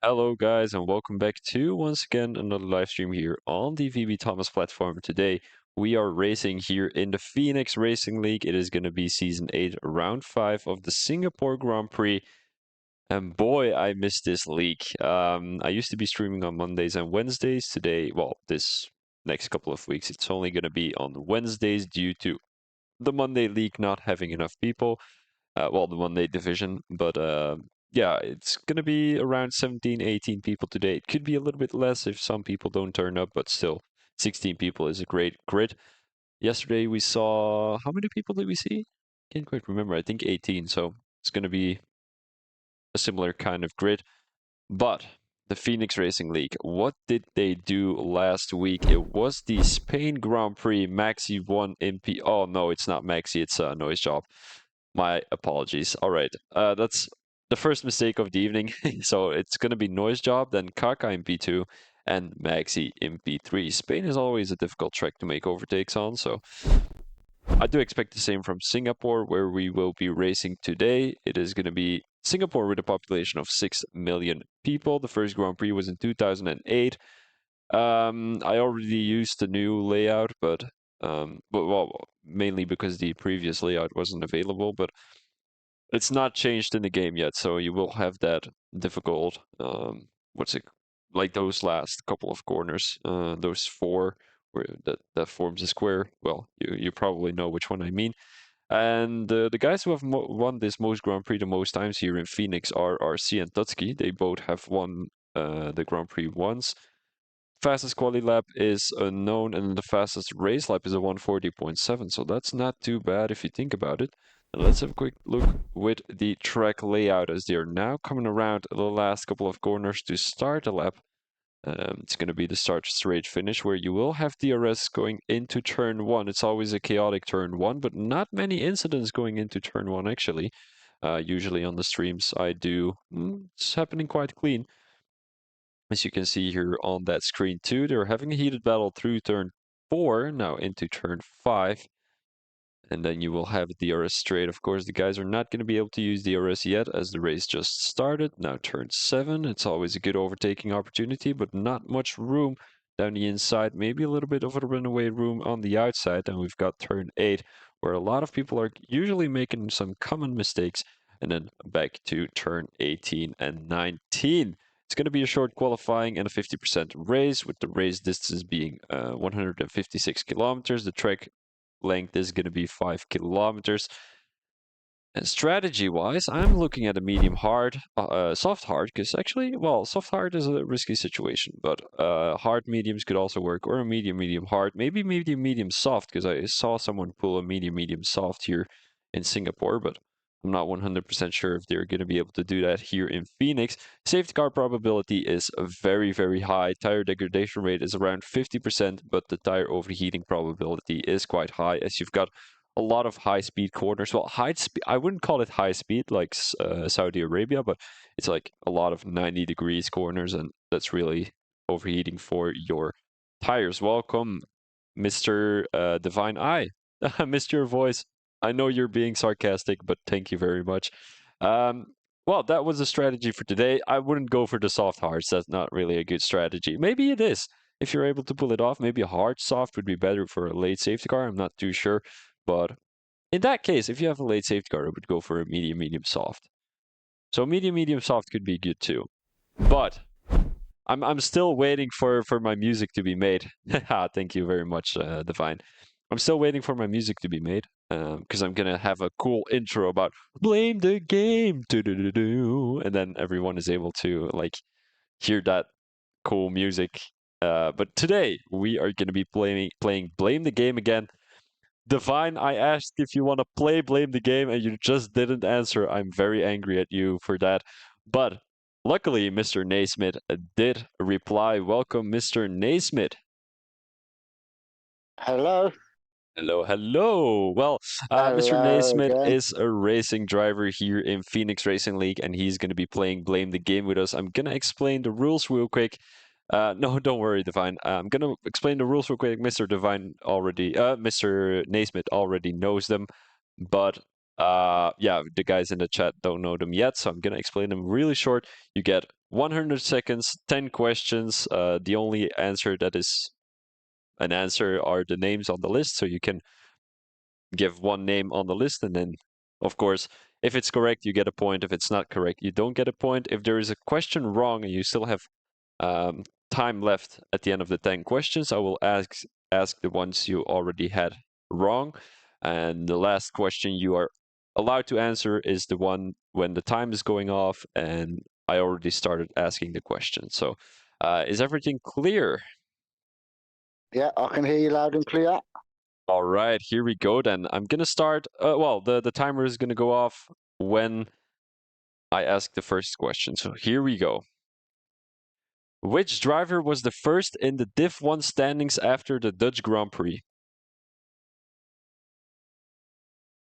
Hello, guys, and welcome back to once again another live stream here on the VB Thomas platform. Today, we are racing here in the Phoenix Racing League. It is going to be season 8, round 5 of the Singapore Grand Prix. And boy, I miss this league. I used to be streaming on Mondays and Wednesdays. Today, well, this next couple of weeks, it's only going to be on Wednesdays due to the Monday league not having enough people. The Monday division, but yeah, it's gonna be around 17, 18 people today. It could be a little bit less if some people don't turn up, but still, 16 people is a great grid. Yesterday we saw, how many people did we see? Can't quite remember. I think 18, so it's gonna be a similar kind of grid. But the Phoenix Racing League, what did they do last week? It was the Spain Grand Prix. Maxi won in P. Oh no, it's not Maxi, it's Noise Job. My apologies. All right, that's the first mistake of the evening. So it's going to be Noise Job, then Kaka in P2, and Maxi in P3. Spain is always a difficult track to make overtakes on, so I do expect the same from Singapore, where we will be racing today. It is going to be Singapore with a population of 6 million people. The first Grand Prix was in 2008. I already used the new layout, but mainly because the previous layout wasn't available. But it's not changed in the game yet, so you will have that difficult. What's it like? Those last couple of corners, those four where that forms a square. Well, you probably know which one I mean. And the guys who have won this most Grand Prix the most times here in Phoenix are RC and Tutski. They both have won the Grand Prix once. Fastest quali lap is unknown, and the fastest race lap is a 140.7, so that's not too bad if you think about it. And let's have a quick look with the track layout as they are now coming around the last couple of corners to start the lap. It's going to be the start straight finish where you will have DRS going into turn 1. It's always a chaotic turn 1, but not many incidents going into turn 1 actually. Usually on the streams I do. It's happening quite clean. As you can see here on that screen too, they're having a heated battle through turn 4, now into turn 5. And then you will have DRS straight. Of course, the guys are not going to be able to use DRS yet as the race just started. Now turn 7, it's always a good overtaking opportunity, but not much room down the inside. Maybe a little bit of a runaway room on the outside. And we've got turn 8, where a lot of people are usually making some common mistakes. And then back to turn 18 and 19. It's going to be a short qualifying and a 50% race, with the race distance being 156 kilometers. The track length is going to be 5 kilometers. And strategy-wise, I'm looking at a medium hard, soft hard, because actually, well, soft hard is a risky situation, but hard mediums could also work, or a medium hard, maybe medium soft, because I saw someone pull a medium soft here in Singapore, but I'm not 100% sure if they're going to be able to do that here in Phoenix. Safety car probability is very, very high. Tire degradation rate is around 50%, but the tire overheating probability is quite high, as you've got a lot of high speed corners. Well, high speed, I wouldn't call it high speed like Saudi Arabia, but it's like a lot of 90 degrees corners, and that's really overheating for your tires. Welcome, Mr. Divine Eye. Missed your voice. I know you're being sarcastic, but thank you very much. Well, that was a strategy for today. I wouldn't go for the soft hards. That's not really a good strategy. Maybe it is. If you're able to pull it off, maybe a hard soft would be better for a late safety car. I'm not too sure. But in that case, if you have a late safety car, I would go for a medium soft. So medium soft could be good too. But I'm still waiting for my music to be made. Thank you very much, Divine. I'm still waiting for my music to be made because I'm gonna have a cool intro about blame the game, and then everyone is able to like hear that cool music. But today we are gonna be playing Blame the Game again. Divine, I asked if you want to play Blame the Game and you just didn't answer. I'm very angry at you for that. But luckily, Mr. Naismith did reply. Welcome, Mr. Naismith. Hello. Hello. Well, Mr. Hello Naismith again. is a racing driver here in Phoenix Racing League, and he's going to be playing Blame the Game with us. I'm going to explain the rules real quick. No, don't worry, Divine. I'm going to explain the rules real quick. Mr. Naismith already knows them, but yeah, the guys in the chat don't know them yet, so I'm going to explain them really short. You get 100 seconds, 10 questions. The only answer that is an answer are the names on the list. So you can give one name on the list, and then, of course, if it's correct, you get a point. If it's not correct, you don't get a point. If there is a question wrong and you still have time left at the end of the 10 questions, I will ask the ones you already had wrong. And the last question you are allowed to answer is the one when the time is going off and I already started asking the question. So is everything clear? Yeah, I can hear you loud and clear. All right, here we go then. I'm gonna start. Well, the timer is gonna go off when I ask the first question. So here we go. Which driver was the first in the Div 1 standings after the Dutch Grand Prix?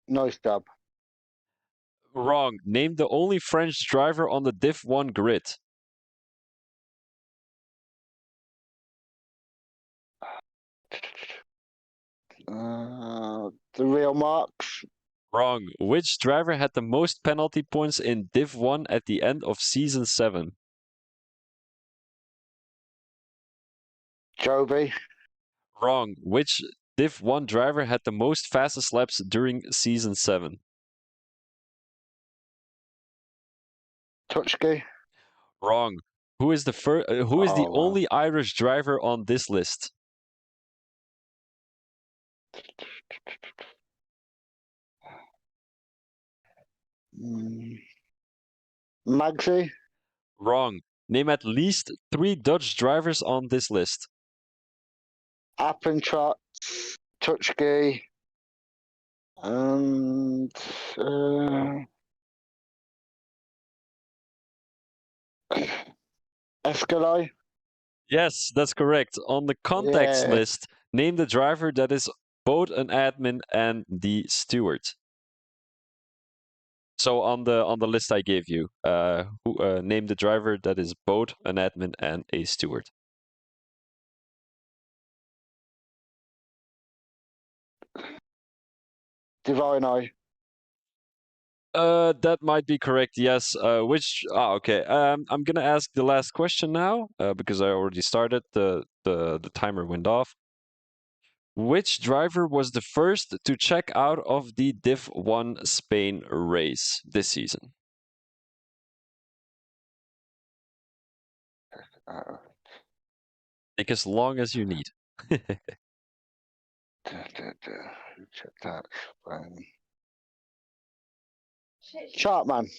Nice job. Wrong. Name the only French driver on the Div 1 grid. The real marks. Wrong. Which driver had the most penalty points in Div 1 at the end of Season 7? Joby. Wrong. Which Div 1 driver had the most fastest laps during Season 7? Tutski. Wrong. Who is the Oh, wow. only Irish driver on this list? Magsy. Wrong. Name at least 3 Dutch drivers on this list. Appentrott. Tutski. And Escalay. Yes, that's correct. On the contacts Yeah. list, name the driver that is both an admin and the steward. So on the list I gave you, name the driver that is both an admin and a steward. Divine Eye. That might be correct. Yes. Okay. I'm gonna ask the last question now, because I already started. The timer went off. Which driver was the first to check out of the Div 1 Spain race this season? Take as long as you need. Check that. Chartman.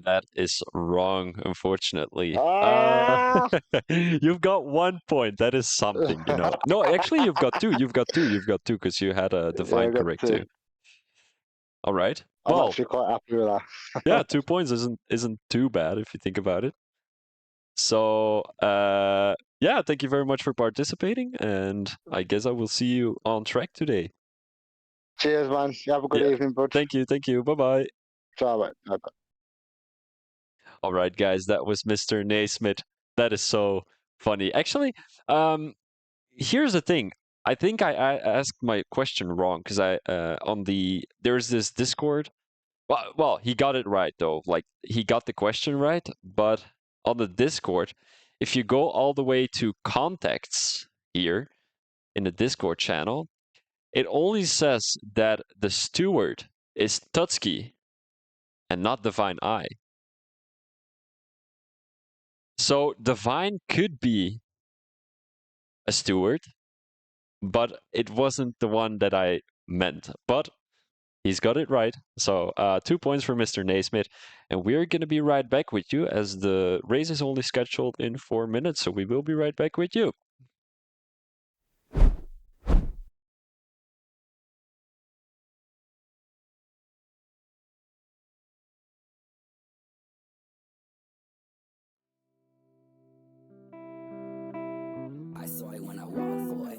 That is wrong, unfortunately. Ah! You've got 1 point. That is something, you know. No, actually, you've got two. You've got two because you had a divine correct too. All right. I'm Well, actually quite happy with that. yeah, 2 points isn't too bad if you think about it. So, yeah, thank you very much for participating, and I guess I will see you on track today. Cheers, man. You have a good evening, bud. Thank you. Bye-bye. Ciao, mate. All right, guys, that was Mr. Naismith. That is so funny. Actually, here's the thing. I think I asked my question wrong because there's this Discord. Well, he got it right though. Like he got the question right, but on the Discord, if you go all the way to contacts here in the Discord channel, it only says that the steward is Tutski and not Divine Eye. So Divine could be a steward, but it wasn't the one that I meant. But he's got it right. So 2 points for Mr. Naismith. And we're going to be right back with you as the race is only scheduled in 4 minutes. So we will be right back with you. I saw it when I walked, boy.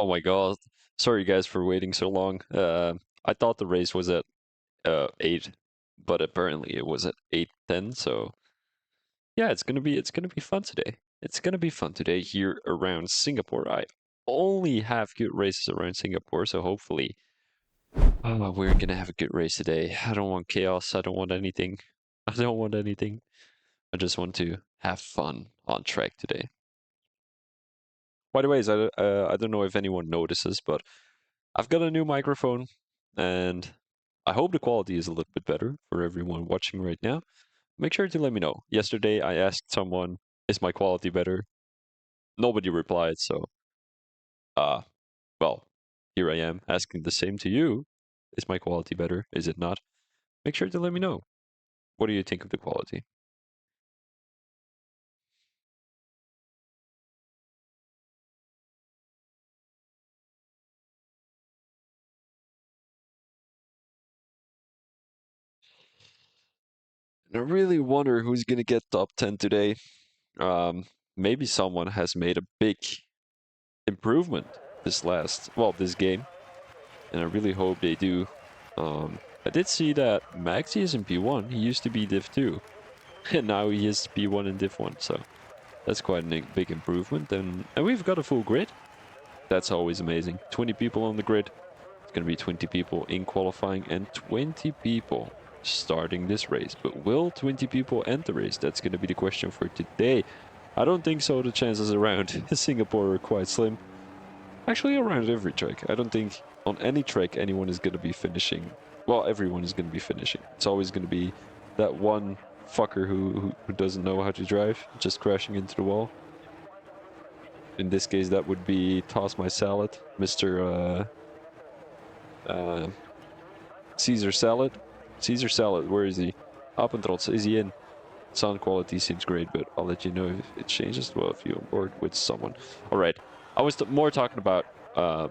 Oh my god. Sorry guys for waiting so long. I thought the race was at 8, but apparently it was at 8:10. So yeah, it's gonna be fun today. It's gonna be fun today here around Singapore. I only have good races around Singapore, so hopefully we're gonna have a good race today. I don't want chaos. I don't want anything. I don't want anything. I just want to have fun on track today. By the way, I don't know if anyone notices, but I've got a new microphone, and I hope the quality is a little bit better for everyone watching right now. Make sure to let me know. Yesterday, I asked someone, "Is my quality better?" Nobody replied, so well, here I am asking the same to you. Is my quality better? Is it not? Make sure to let me know. What do you think of the quality? And I really wonder who's gonna get top 10 today. Maybe someone has made a big improvement this game, and I really hope they do. I did see that Maxi is in P1. He used to be Div 2, and now he is P1 in Div 1, so that's quite a big improvement. And we've got a full grid. That's always amazing. 20 people on the grid. It's going to be 20 people in qualifying and 20 people starting this race. But will 20 people end the race? That's going to be the question for today. I don't think so. The chances around Singapore are quite slim. Actually, around every track. I don't think on any track anyone is going to be finishing. Well, everyone is going to be finishing. It's always going to be that one fucker who doesn't know how to drive, just crashing into the wall. In this case, that would be Toss My Salad, Mr. Caesar Salad. Caesar Salad, where is he? Apentrots, is he in? Sound quality seems great, but I'll let you know if it changes. Well, if you're on board with someone. Alright, I was more talking about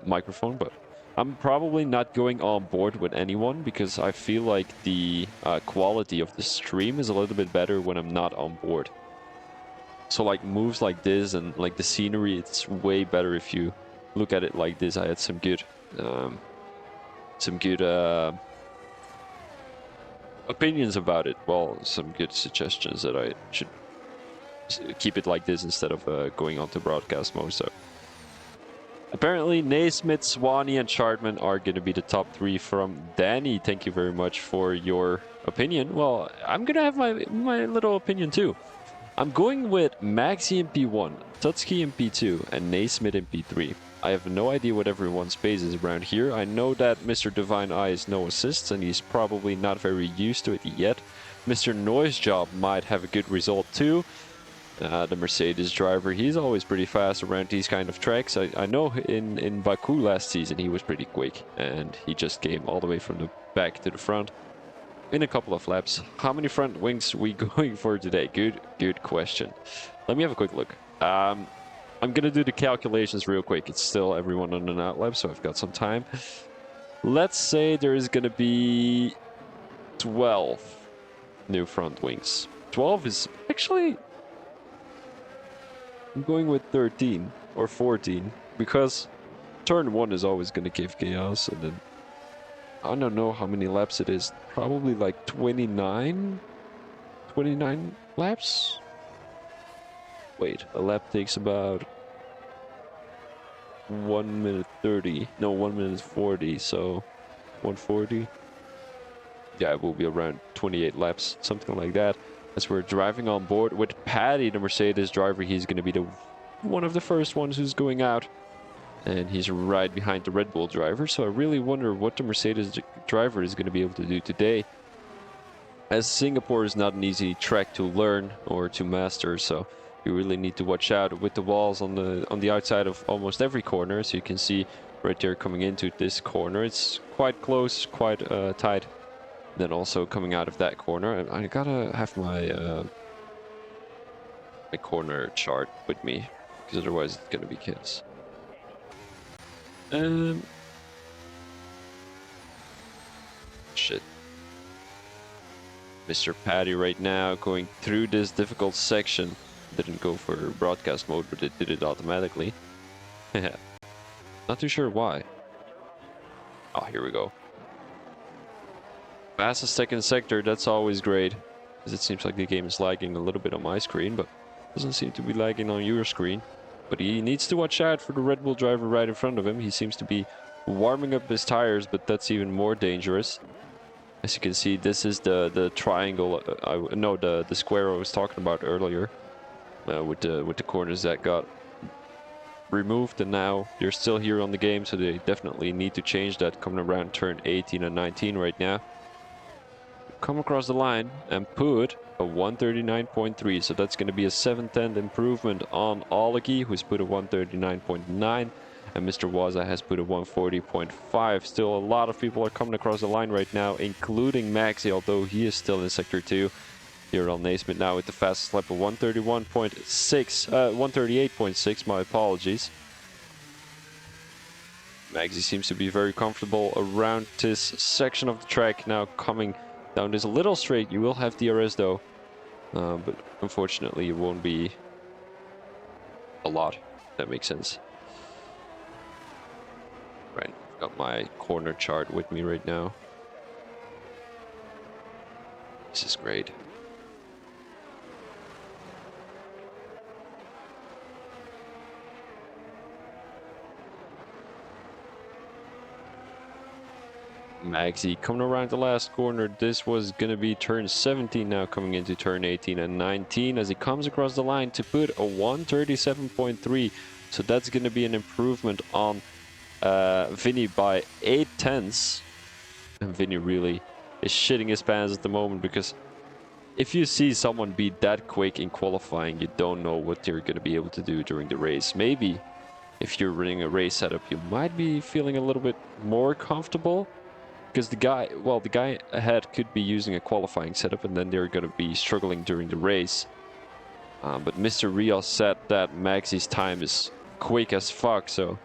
microphone, but I'm probably not going on board with anyone because I feel like the quality of the stream is a little bit better when I'm not on board. So like moves like this and like the scenery, it's way better if you look at it like this. I had some good opinions about it. Well, some good suggestions that I should keep it like this instead of going on to broadcast mode. So apparently Naismith, Swanee, and Chardman are going to be the top 3 from Danny. Thank you very much for your opinion. Well, I'm going to have my little opinion too. I'm going with Maxi in P1, Tutski in P2, and Naismith in P3. I have no idea what everyone's pace is around here. I know that Mr. Divine Eye is no assists, and he's probably not very used to it yet. Mr. Noise Job might have a good result too. The Mercedes driver, he's always pretty fast around these kind of tracks. I know in Baku last season he was pretty quick, and he just came all the way from the back to the front in a couple of laps. How many front wings are we going for today? Good question. Let me have a quick look. I'm gonna do the calculations real quick. It's still everyone on an out lap, so I've got some time. Let's say there is gonna be 12 new front wings. 12 is actually... I'm going with 13 or 14 because turn 1 is always gonna give chaos, and then I don't know how many laps it is. Probably like 29 laps. Wait, a lap takes about 1 minute 30. No, 1 minute 40, so 140. Yeah, it will be around 28 laps, something like that. As we're driving on board with Paddy, the Mercedes driver, he's going to be one of the first ones who's going out. And he's right behind the Red Bull driver, so I really wonder what the Mercedes driver is going to be able to do today. As Singapore is not an easy track to learn or to master, so you really need to watch out with the walls on the outside of almost every corner. So you can see right there coming into this corner, it's quite close, quite tight. Then also coming out of that corner, I gotta have my my corner chart with me, because otherwise it's gonna be chaos. Shit. Mr. Paddy right now going through this difficult section. Didn't go for broadcast mode, but it did it automatically. Not too sure why. Oh, here we go. Fastest second sector, that's always great. Because it seems like the game is lagging a little bit on my screen, but doesn't seem to be lagging on your screen. But he needs to watch out for the Red Bull driver right in front of him. He seems to be warming up his tires, but that's even more dangerous. As you can see, this is the triangle, the square I was talking about earlier, with the corners that got removed, and now they're still here on the game, so they definitely need to change that coming around turn 18 and 19 right now. Come across the line and put a 139.3, so that's going to be a 7/10 improvement on Olegi, who's put a 139.9, and Mr. Waza has put a 140.5. Still a lot of people are coming across the line right now, including Maxi, although he is still in sector 2. Here on Naismith now with the fastest lap of 138.6, my apologies. Maxi seems to be very comfortable around this section of the track. Now coming down this little straight, you will have DRS though, but unfortunately it won't be a lot. That makes sense. Right, I've got my corner chart with me right now. This is great. Maxi coming around the last corner. This was going to be turn 17 now, coming into turn 18 and 19 as he comes across the line to put a 137.3. So that's going to be an improvement on Vinny by 0.8. And Vinny really is shitting his pants at the moment, because if you see someone be that quick in qualifying, you don't know what they're going to be able to do during the race. Maybe if you're running a race setup, you might be feeling a little bit more comfortable, because the guy ahead could be using a qualifying setup and then they're going to be struggling during the race. But Mr. Rios said that Maxi's time is quick as fuck, so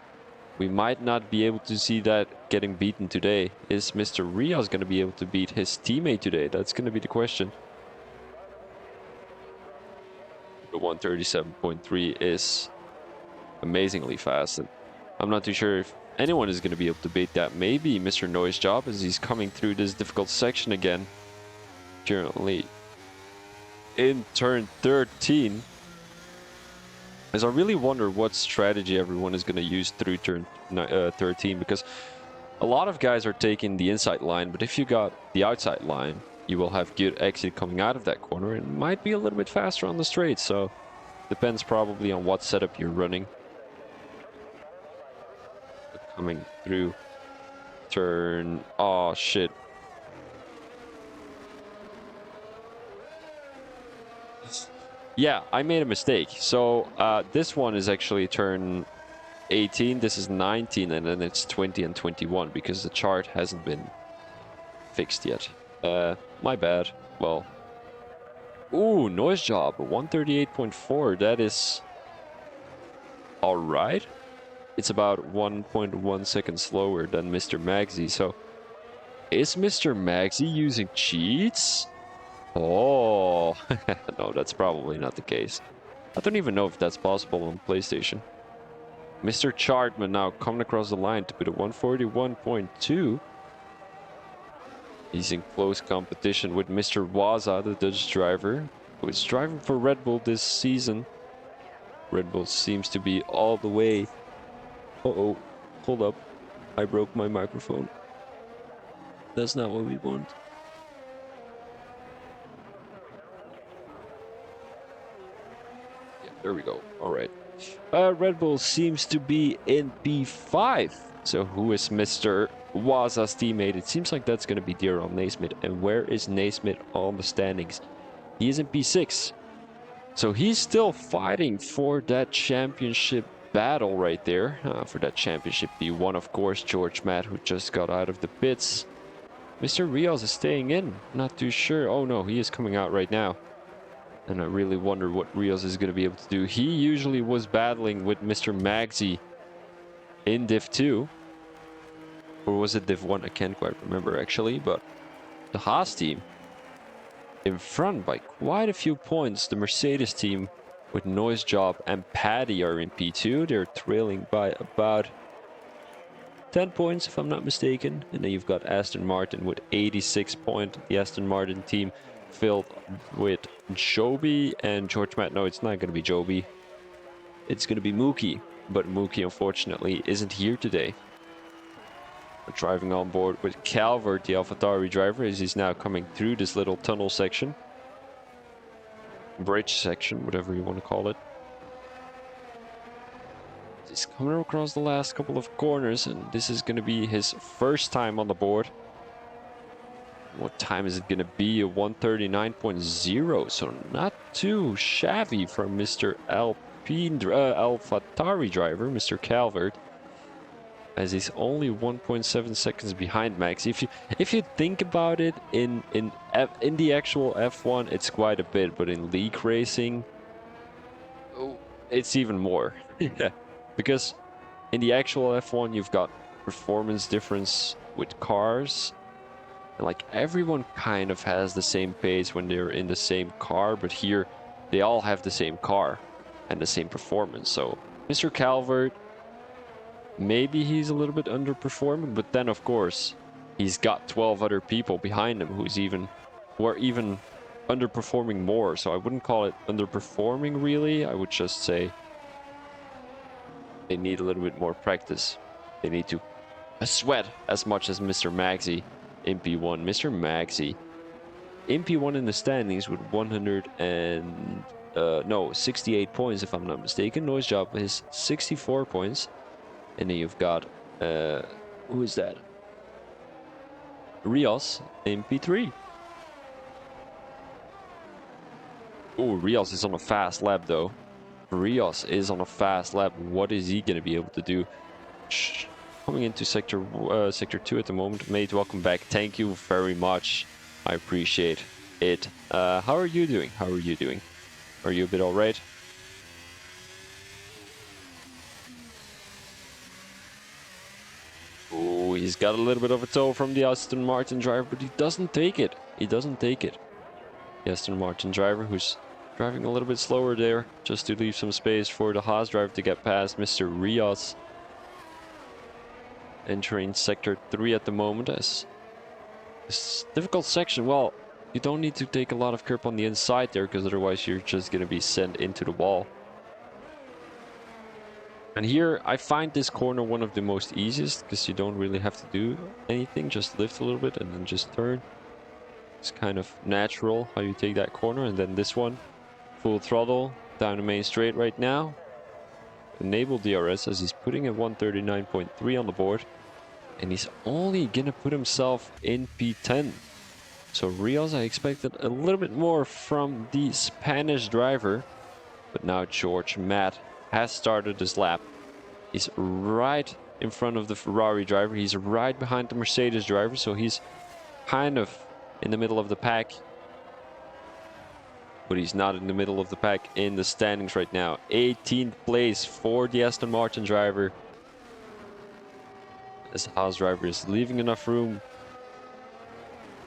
we might not be able to see that getting beaten today. Is Mr. Rios going to be able to beat his teammate today? That's going to be the question. The 137.3 is amazingly fast, and I'm not too sure if anyone is going to be able to beat that. Maybe Mr. Noise Job, as he's coming through this difficult section again, currently in turn 13. As I really wonder what strategy everyone is going to use through turn 13, because a lot of guys are taking the inside line, but if you got the outside line, you will have good exit coming out of that corner and might be a little bit faster on the straight. So depends probably on what setup you're running. Coming through turn, oh shit. Yeah, I made a mistake. So this one is actually turn 18, this is 19, and then it's 20 and 21 because the chart hasn't been fixed yet. My bad. Well, ooh, Noise Job 138.4. That is all right. It's about 1.1 seconds slower than Mr. Maxi. So is Mr. Maxi using cheats? Oh, no, that's probably not the case. I don't even know if that's possible on PlayStation. Mr. Chartman now coming across the line to put a 141.2. He's in close competition with Mr. Waza, the Dutch driver, who is driving for Red Bull this season. Red Bull seems to be all the way. Uh-oh, hold up. I broke my microphone. That's not what we want. Yeah, there we go. All right. Red Bull seems to be in P5. So who is Mr. Waza's teammate? It seems like that's going to be Daryl Naismith. And where is Naismith on the standings? He is in P6. So he's still fighting for that championship battle right there. For that championship P1, of course. George Matt, who just got out of the pits. Mr. Rios is staying in. Not too sure. Oh no, he is coming out right now. And I really wonder what Rios is going to be able to do. He usually was battling with Mr. Maxi in Div 2. Or was it Div 1? I can't quite remember actually. But the Haas team in front by quite a few points. The Mercedes team with Noise Job and Paddy are in P2. They're trailing by about 10 points, if I'm not mistaken. And then you've got Aston Martin with 86 points. The Aston Martin team filled with Joby and George Matt. No, it's not going to be Joby. It's going to be Mookie. But Mookie, unfortunately, isn't here today. We're driving on board with Calvert, the AlphaTauri driver, as he's now coming through this little tunnel section. Bridge section, whatever you want to call it. He's coming across the last couple of corners, and this is going to be his first time on the board. What time is it going to be? A 139.0, so not too shabby from Mr. AlphaTauri driver, Mr. Calvert, as he's only 1.7 seconds behind Max. If you think about it, in the actual F1, it's quite a bit, but in league racing, it's even more. Yeah. Because in the actual F1, you've got performance difference with cars. And like everyone kind of has the same pace when they're in the same car, but here they all have the same car and the same performance. So Mr. Calvert, maybe he's a little bit underperforming, but then of course he's got 12 other people behind him who are even underperforming more. So I wouldn't call it underperforming really. I would just say they need a little bit more practice. They need to sweat as much as Mr. Maxi in P1. Mr. Maxi in P1 in the standings with 68 points, if I'm not mistaken. Noise Job is 64 points. And then you've got, who is that? Rios in P3. Oh, Rios is on a fast lap though. Rios is on a fast lap. What is he going to be able to do? Coming into sector 2 at the moment. Mate, welcome back. Thank you very much. I appreciate it. How are you doing? How are you doing? Are you a bit alright? Oh, he's got a little bit of a tow from the Aston Martin driver, but he doesn't take it. He doesn't take it. The Aston Martin driver, who's driving a little bit slower there, just to leave some space for the Haas driver to get past Mr. Rios. Entering sector 3 at the moment as this difficult section. Well, you don't need to take a lot of curb on the inside there, because otherwise you're just going to be sent into the wall. And here I find this corner one of the most easiest, because you don't really have to do anything, just lift a little bit and then just turn. It's kind of natural how you take that corner. And then this one, full throttle down the main straight right now. Enable DRS as he's putting a 139.3 on the board, and he's only gonna put himself in P10. So Rios, I expected a little bit more from the Spanish driver, but now George Matt has started his lap. He's right in front of the Ferrari driver. He's right behind the Mercedes driver, so he's kind of in the middle of the pack. But he's not in the middle of the pack in the standings right now. 18th place for the Aston Martin driver. This Haas driver is leaving enough room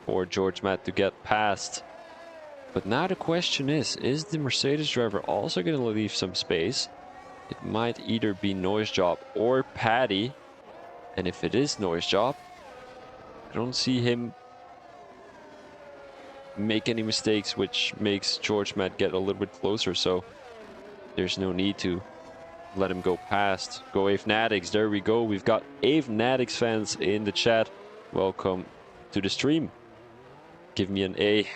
for George Matt to get past. But now the question is the Mercedes driver also going to leave some space? It might either be Noise Job or Paddy. And if it is Noise Job, I don't see him make any mistakes, which makes George Matt get a little bit closer, so there's no need to let him go past. Go Avenatics, there we go. We've got Avenatics fans in the chat. Welcome to the stream. Give me an A.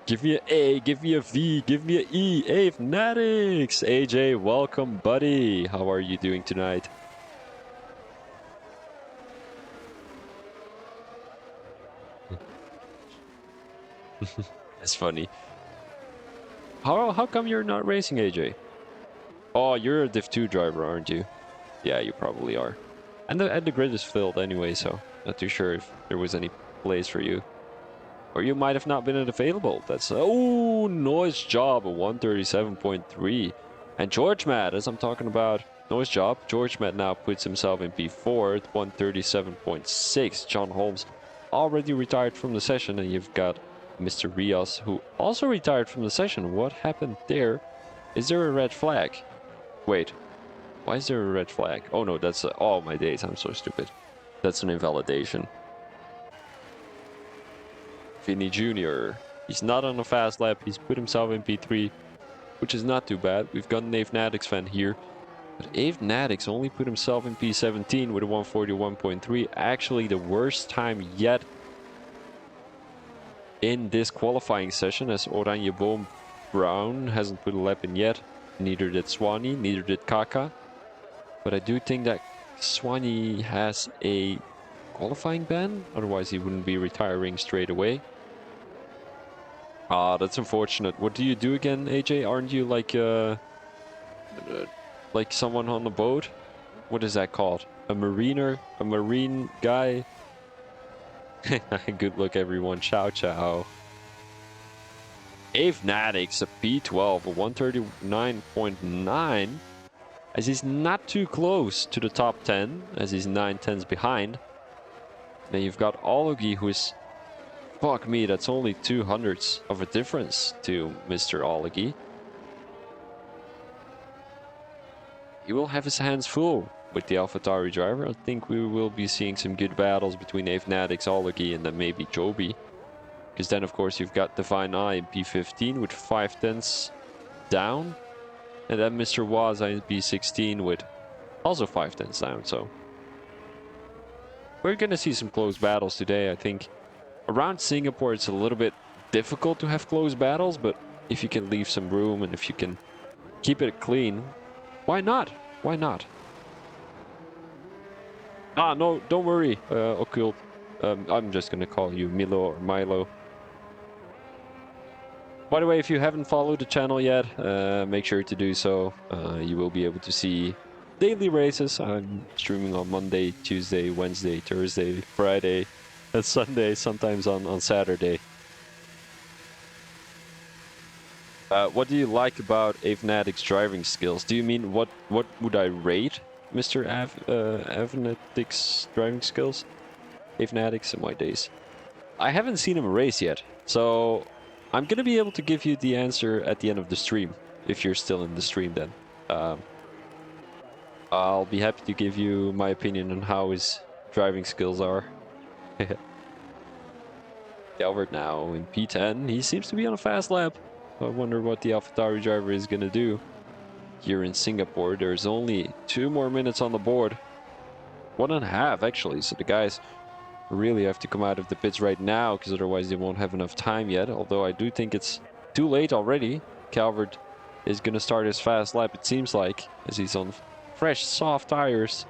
Give me an A, give me a V, give me an E. Avenatics! AJ, welcome buddy. How are you doing tonight? That's funny. How come you're not racing, AJ? Oh, you're a Div 2 driver, aren't you? Yeah, you probably are. And the grid is filled anyway, so not too sure if there was any place for you. Or you might have not been available. That's... Oh, Noise Job, a 137.3. And George Matt, as I'm talking about Noise Job, George Matt now puts himself in P4 at 137.6. John Holmes already retired from the session, and you've got Mr. Rios, who also retired from the session. What happened there? Is there a red flag? Wait. Why is there a red flag? Oh no, that's oh my days, I'm so stupid. That's an invalidation. Vinny Jr. He's not on a fast lap. He's put himself in P3, which is not too bad. We've got an Avenadix fan here. But Avenadix only put himself in P17 with a 141.3. Actually, the worst time yet in this qualifying session, as Oranje Boom Brown hasn't put a lap in yet. Neither did Swanee, neither did Kaka. But I do think that Swanee has a qualifying ban. Otherwise, he wouldn't be retiring straight away. Ah, that's unfortunate. What do you do again, AJ? Aren't you like someone on the boat? What is that called? A mariner? A marine guy? Good luck, everyone. Ciao, ciao. Avenadix, a P12, a 139.9. As he's not too close to the top 10, as he's 9/10s behind. Then you've got Ologi, who is... Fuck me, that's only 200ths of a difference to Mr. Ologi. He will have his hands full with the AlphaTauri driver. I think we will be seeing some good battles between Avenadix, Ologi, and then maybe Joby. Because then, of course, you've got Divine Eye in P15 with 5/10ths down. And then Mr. Waza in P16 with also 5/10ths down. So we're going to see some close battles today, I think. Around Singapore, it's a little bit difficult to have close battles, but if you can leave some room and if you can keep it clean, why not? Why not? Ah, no, don't worry, Occult. I'm just gonna call you Milo or Milo. By the way, if you haven't followed the channel yet, make sure to do so. You will be able to see daily races. I'm streaming on Monday, Tuesday, Wednesday, Thursday, Friday, and Sunday, sometimes on Saturday. What do you like about Avenadix driving skills? Do you mean what would I rate Mr. Avenadix driving skills? Avenadix in my days. I haven't seen him race yet, so I'm gonna be able to give you the answer at the end of the stream, if you're still in the stream then. I'll be happy to give you my opinion on how his driving skills are. Calvert now in P10. He seems to be on a fast lap. I wonder what the AlphaTauri driver is going to do here in Singapore. There's only 2 more minutes on the board. 1.5 actually. So the guys really have to come out of the pits right now, because otherwise they won't have enough time yet. Although I do think it's too late already. Calvert is going to start his fast lap, it seems like, as he's on fresh, soft tires.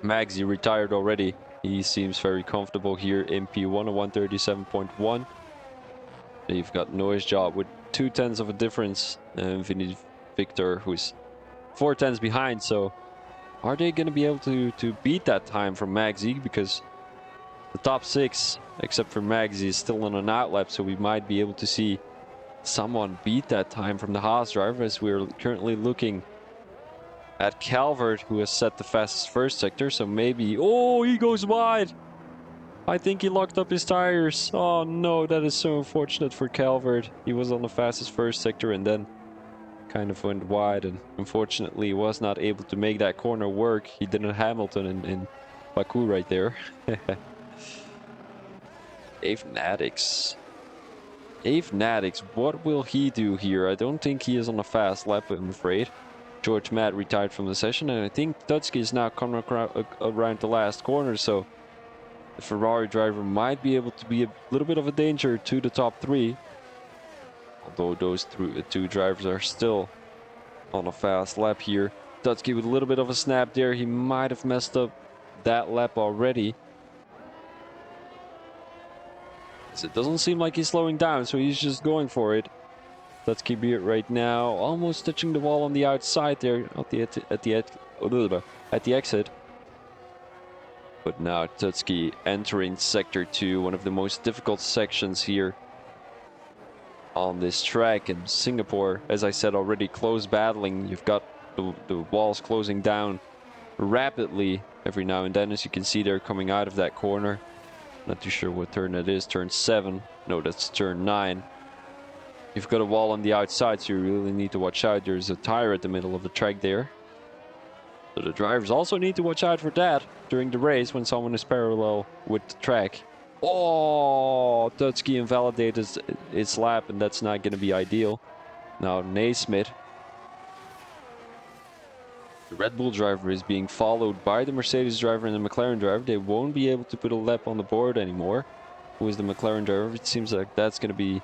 Magsy retired already. He seems very comfortable here in P1, a 137.1. You've got Noah's Job with 2/10ths of a difference, and Vinny Victor, who's 4/10ths behind. So are they going to be able to beat that time from Magsy? Because the top 6, except for Magsy, is still on an outlap, so we might be able to see someone beat that time from the Haas driver, as we're currently looking at Calvert, who has set the fastest first sector. So maybe... Oh, he goes wide! I think he locked up his tires. Oh no, that is so unfortunate for Calvert. He was on the fastest first sector and then kind of went wide, and unfortunately was not able to make that corner work. He did a Hamilton in Baku right there. Avenadix. Avenadix, what will he do here? I don't think he is on a fast lap, I'm afraid. George Matt retired from the session, and I think Dutski is now coming around the last corner, so the Ferrari driver might be able to be a little bit of a danger to the top 3. Although those 2 drivers are still on a fast lap here. Dutski with a little bit of a snap there. He might have messed up that lap already. It doesn't seem like he's slowing down, so he's just going for it. Dutski be it right now, almost touching the wall on the outside there at the exit. But now Dutski entering Sector 2, one of the most difficult sections here on this track in Singapore. As I said already, close battling. You've got the walls closing down rapidly every now and then, as you can see they're coming out of that corner. Not too sure what turn that is. Turn 7. No, that's turn 9. You've got a wall on the outside, so you really need to watch out. There's a tire at the middle of the track there. So the drivers also need to watch out for that during the race when someone is parallel with the track. Oh, Tutski invalidated its lap, and that's not going to be ideal. Now Naismith, the Red Bull driver, is being followed by the Mercedes driver and the McLaren driver. They won't be able to put a lap on the board anymore. Who is the McLaren driver? It seems like that's going to be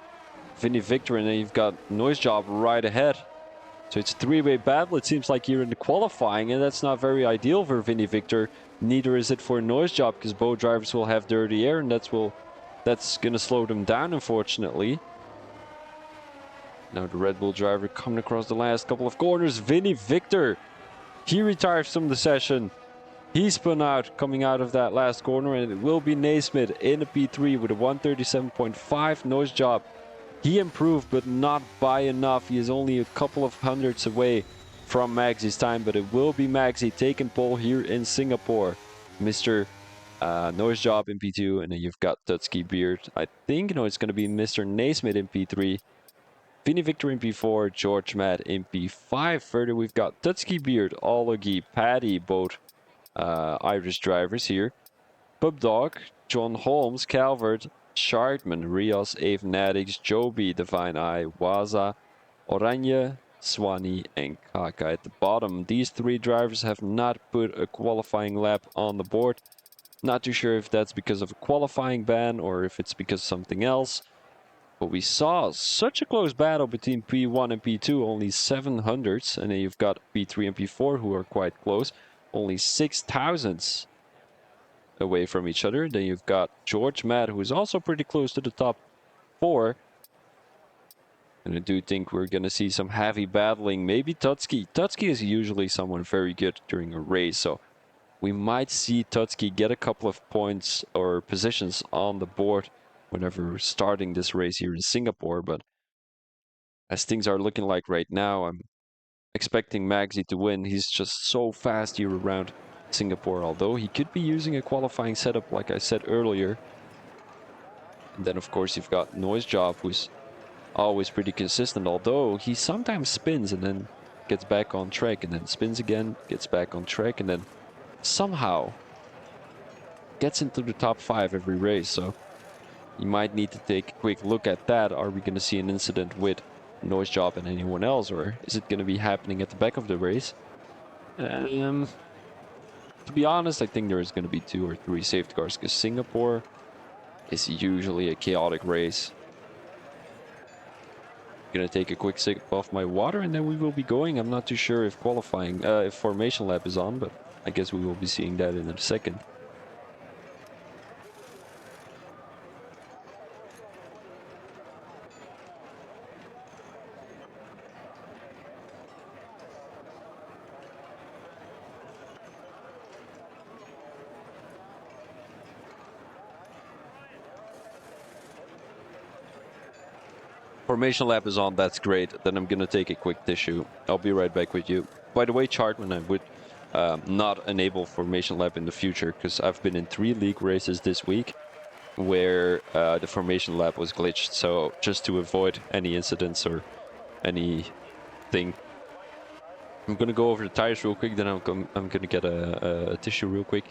Vinny Victor, and then you've got Noise Job right ahead. So it's a three-way battle, it seems like, here in the qualifying, and that's not very ideal for Vinny Victor. Neither is it for Noise Job, because both drivers will have dirty air, and that's going to slow them down, unfortunately. Now the Red Bull driver coming across the last couple of corners. Vinny Victor, he retires from the session. He spun out coming out of that last corner, and it will be Naismith in the P3 with a 137.5 Noise Job. He improved, but not by enough. He is only a couple of hundredths away from Magsy's time, but it will be Magsy taking pole here in Singapore. Mr. Noise Job in P2, and then you've got Tutski Beard. I think it's going to be Mr. Naismith in P3. Vinny Victor in P4, George Matt in P5. Further, we've got Tutski Beard, Ology, Paddy, both Irish drivers here. Pubdog, John Holmes, Calvert, Shardman, Rios, Avenadix, Joby, Divine Eye, Waza, Oranje, Swanee, and Kaka at the bottom. These three drivers have not put a qualifying lap on the board. Not too sure if that's because of a qualifying ban or if it's because of something else. But we saw such a close battle between P1 and P2, only 700ths. And then you've got P3 and P4 who are quite close, only 6,000ths away from each other. Then you've got George Matt, who is also pretty close to the top 4. And I do think we're going to see some heavy battling. Maybe Tutski. Tutski is usually someone very good during a race, so we might see Tutski get a couple of points or positions on the board whenever we're starting this race here in Singapore. But as things are looking like right now, I'm expecting Magsy to win. He's just so fast here around Singapore, although he could be using a qualifying setup like I said earlier. And then of course you've got Noise Job, who's always pretty consistent, although he sometimes spins and then gets back on track, and then spins again, gets back on track, and then somehow gets into the top 5 every race. So you might need to take a quick look at that. Are we going to see an incident with Noise Job and anyone else, or is it going to be happening at the back of the race? To be honest, I think there is going to be 2 or 3 safety cars, because Singapore is usually a chaotic race. I'm going to take a quick sip of my water, and then we will be going. I'm not too sure if if formation lap is on, but I guess we will be seeing that in a second. Formation lap is on, that's great. Then I'm gonna take a quick tissue. I'll be right back with you. By the way, Chartman, I would not enable formation lap in the future, because I've been in 3 league races this week where the formation lap was glitched. So just to avoid any incidents or anything, I'm gonna go over the tires real quick, then I'm gonna get a tissue real quick.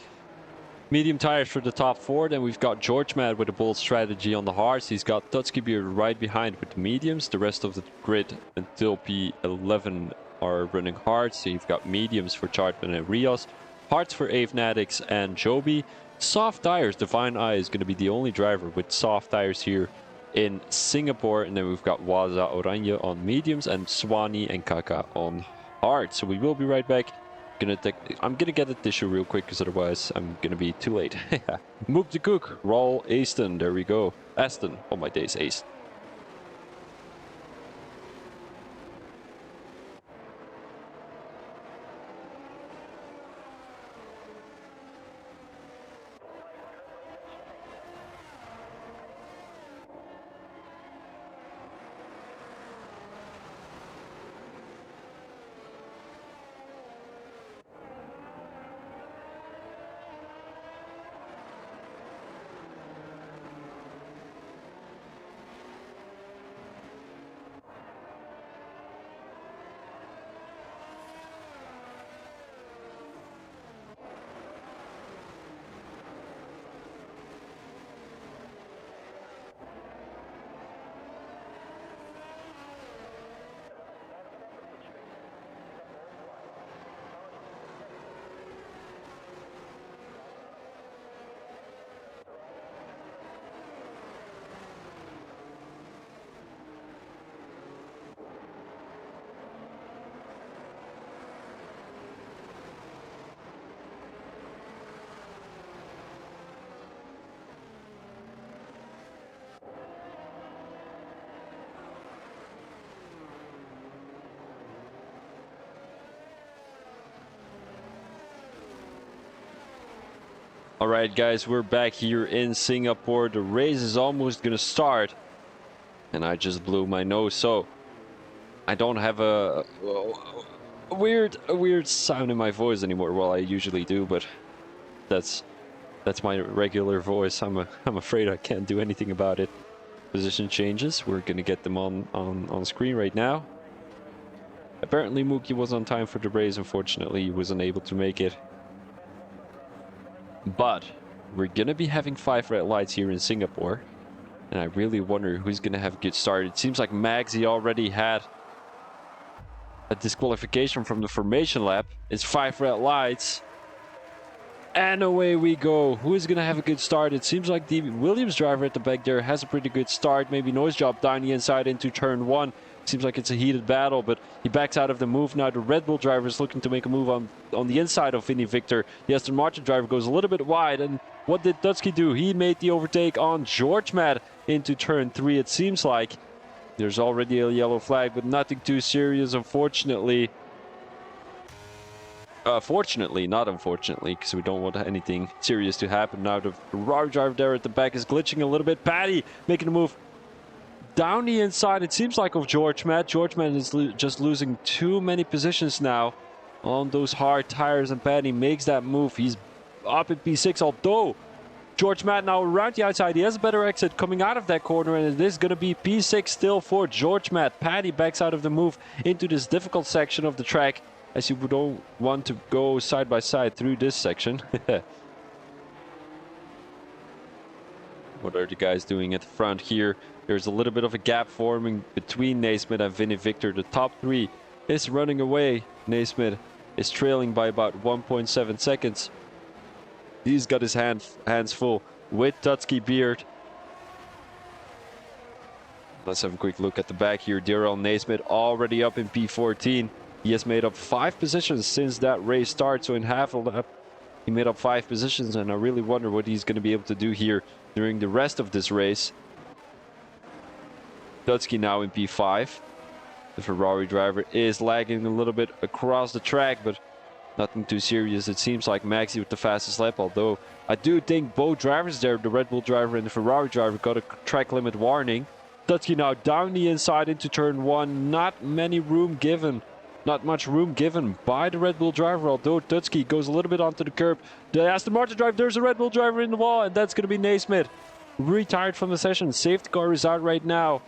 Medium tires for the top 4. Then we've got George Matt with a bold strategy on the hards. He's got Tutski Beard right behind with the mediums. The rest of the grid until P11 are running hards. So you've got mediums for Chartman and Rios, hards for Avenadix and Joby. Soft tires, Divine Eye is going to be the only driver with soft tires here in Singapore. And then we've got Waza Oranje on mediums and Swanee and Kaka on hard. So we will be right back. I'm gonna get a tissue real quick, because otherwise I'm gonna be too late. Mook the Cook, Raul Aston, there we go. Aston, oh my days, Ace. All right, guys, we're back here in Singapore. The race is almost gonna start, and I just blew my nose, so I don't have a weird sound in my voice anymore. Well, I usually do, but that's my regular voice. I'm afraid I can't do anything about it. Position changes. We're gonna get them on screen right now. Apparently, Mookie was on time for the race. Unfortunately, he was unable to make it. But we're gonna be having 5 red lights here in Singapore, and I really wonder who's gonna have a good start. It seems like Magsy already had a disqualification from the formation lap. It's 5 red lights, and away we go. Who is gonna have a good start? It seems like the Williams driver at the back there has a pretty good start. Maybe nose job down the inside into turn 1. Seems like it's a heated battle, but he backs out of the move. Now the Red Bull driver is looking to make a move on the inside of Vinny Victor. The Aston Martin driver goes a little bit wide, and what did Dutski do? He made the overtake on George Matt into turn 3. It seems like there's already a yellow flag, but nothing too serious, unfortunately. Fortunately, not unfortunately, because we don't want anything serious to happen. Now the Ferrari driver there at the back is glitching a little bit. Paddy making a move down the inside, it seems like, of George Matt. George Matt is just losing too many positions now on those hard tires, and Paddy makes that move. He's up at P6, although George Matt now around the outside. He has a better exit coming out of that corner, and it is going to be P6 still for George Matt. Paddy backs out of the move into this difficult section of the track, as you don't want to go side by side through this section. What are the guys doing at the front here? There's a little bit of a gap forming between Naismith and Vinny Victor. The top 3 is running away. Naismith is trailing by about 1.7 seconds. He's got his hands full with Dutski Beard. Let's have a quick look at the back here. Daryl Naismith already up in P14. He has made up 5 positions since that race started. So in half a lap, he made up 5 positions, and I really wonder what he's going to be able to do here during the rest of this race. Dutski now in P5. The Ferrari driver is lagging a little bit across the track, but nothing too serious. It seems like Maxi with the fastest lap, although I do think both drivers there, the Red Bull driver and the Ferrari driver, got a track limit warning. Dutski now down the inside into turn 1. Not much room given by the Red Bull driver, although Dutski goes a little bit onto the curb. The Aston Martin driver, there's a Red Bull driver in the wall, and that's going to be Naismith. Retired from the session. Safety car is out right now.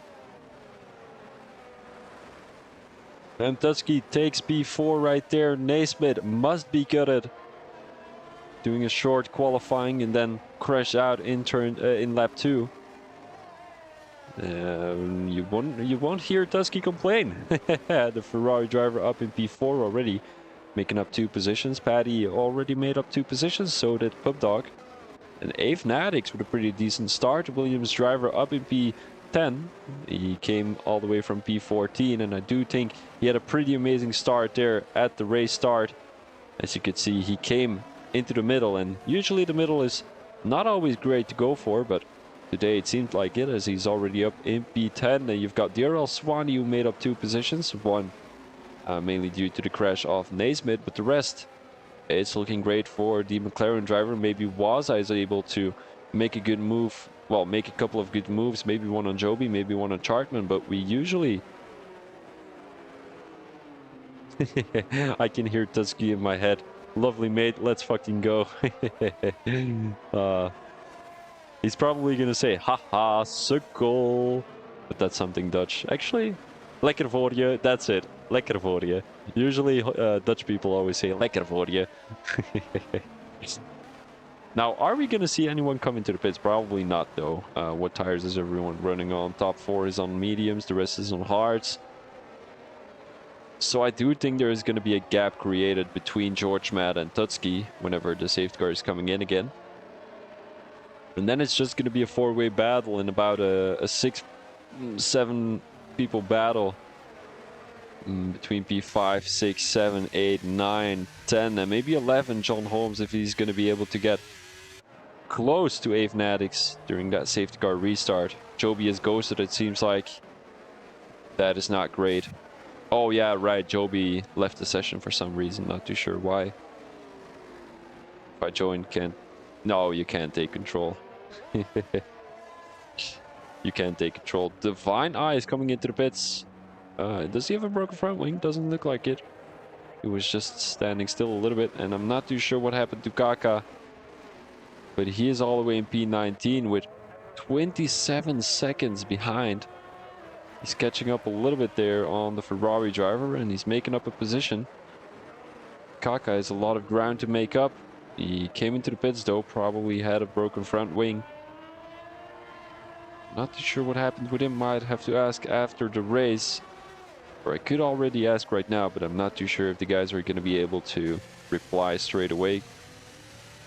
And Dutski takes P4 right there. Naismith must be good at doing a short qualifying and then crash out in lap 2. You won't hear Dutski complain. The Ferrari driver up in P4 already, making up 2 positions. Paddy already made up 2 positions, so did Pub Dog. And Ave Nadix with a pretty decent start. Williams driver up in P10. He came all the way from P14, and I do think he had a pretty amazing start there at the race start. As you can see, he came into the middle, and usually the middle is not always great to go for, but today it seemed like it, as he's already up in P10. And you've got DRL Swanee, who made up 2 positions, one mainly due to the crash of Naismith, but the rest, it's looking great for the McLaren driver. Maybe was able to make a good move. Well, make a couple of good moves, maybe one on Joby, maybe one on Chartman, but we usually... I can hear Dutski in my head. Lovely, mate, let's fucking go. He's probably gonna say, haha, sukkel. But that's something Dutch. Actually, lekker voor je, that's it. Lekker voor je. Usually, Dutch people always say, lekker voor je. Now, are we going to see anyone come into the pits? Probably not, though. What tires is everyone running on? Top 4 is on mediums, the rest is on hards. So I do think there is going to be a gap created between George Matt and Dutski whenever the safety car is coming in again. And then it's just going to be a 4-way battle in about a 6-7 people battle. Between P5, 6, 7, 8, 9, 10, and maybe 11 John Holmes, if he's going to be able to get close to Ave Nadix during that safety car restart. Joby is ghosted, it seems like. That is not great. Oh yeah, right, Joby left the session for some reason, not too sure why. If I join, can't No, you can't take control. You can't take control. Divine Eye is coming into the pits. Does he have a broken front wing? Doesn't look like it. He was just standing still a little bit, and I'm not too sure what happened to Kaka. But he is all the way in P19 with 27 seconds behind. He's catching up a little bit there on the Ferrari driver, and he's making up a position. Kaka has a lot of ground to make up. He came into the pits though, probably had a broken front wing. Not too sure what happened with him, might have to ask after the race. Or I could already ask right now, but I'm not too sure if the guys are going to be able to reply straight away.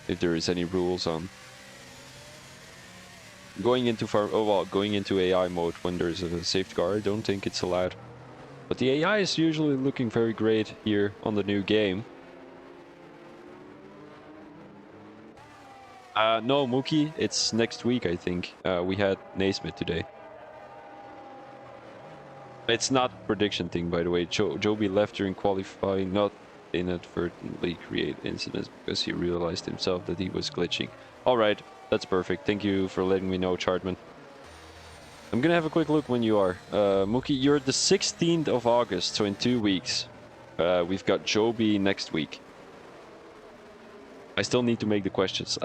If there is any rules on going into AI mode when there's a safety car. I don't think it's allowed. But the AI is usually looking very great here on the new game. No, Mookie, it's next week, I think. We had Naismith today. It's not a prediction thing, by the way. Joby left during qualifying, not inadvertently create incidents because he realized himself that he was glitching. Alright, that's perfect. Thank you for letting me know, Chartman. I'm gonna have a quick look when you are. Mookie, you're the 16th of August, so in 2 weeks. We've got Joby next week. I still need to make the questions.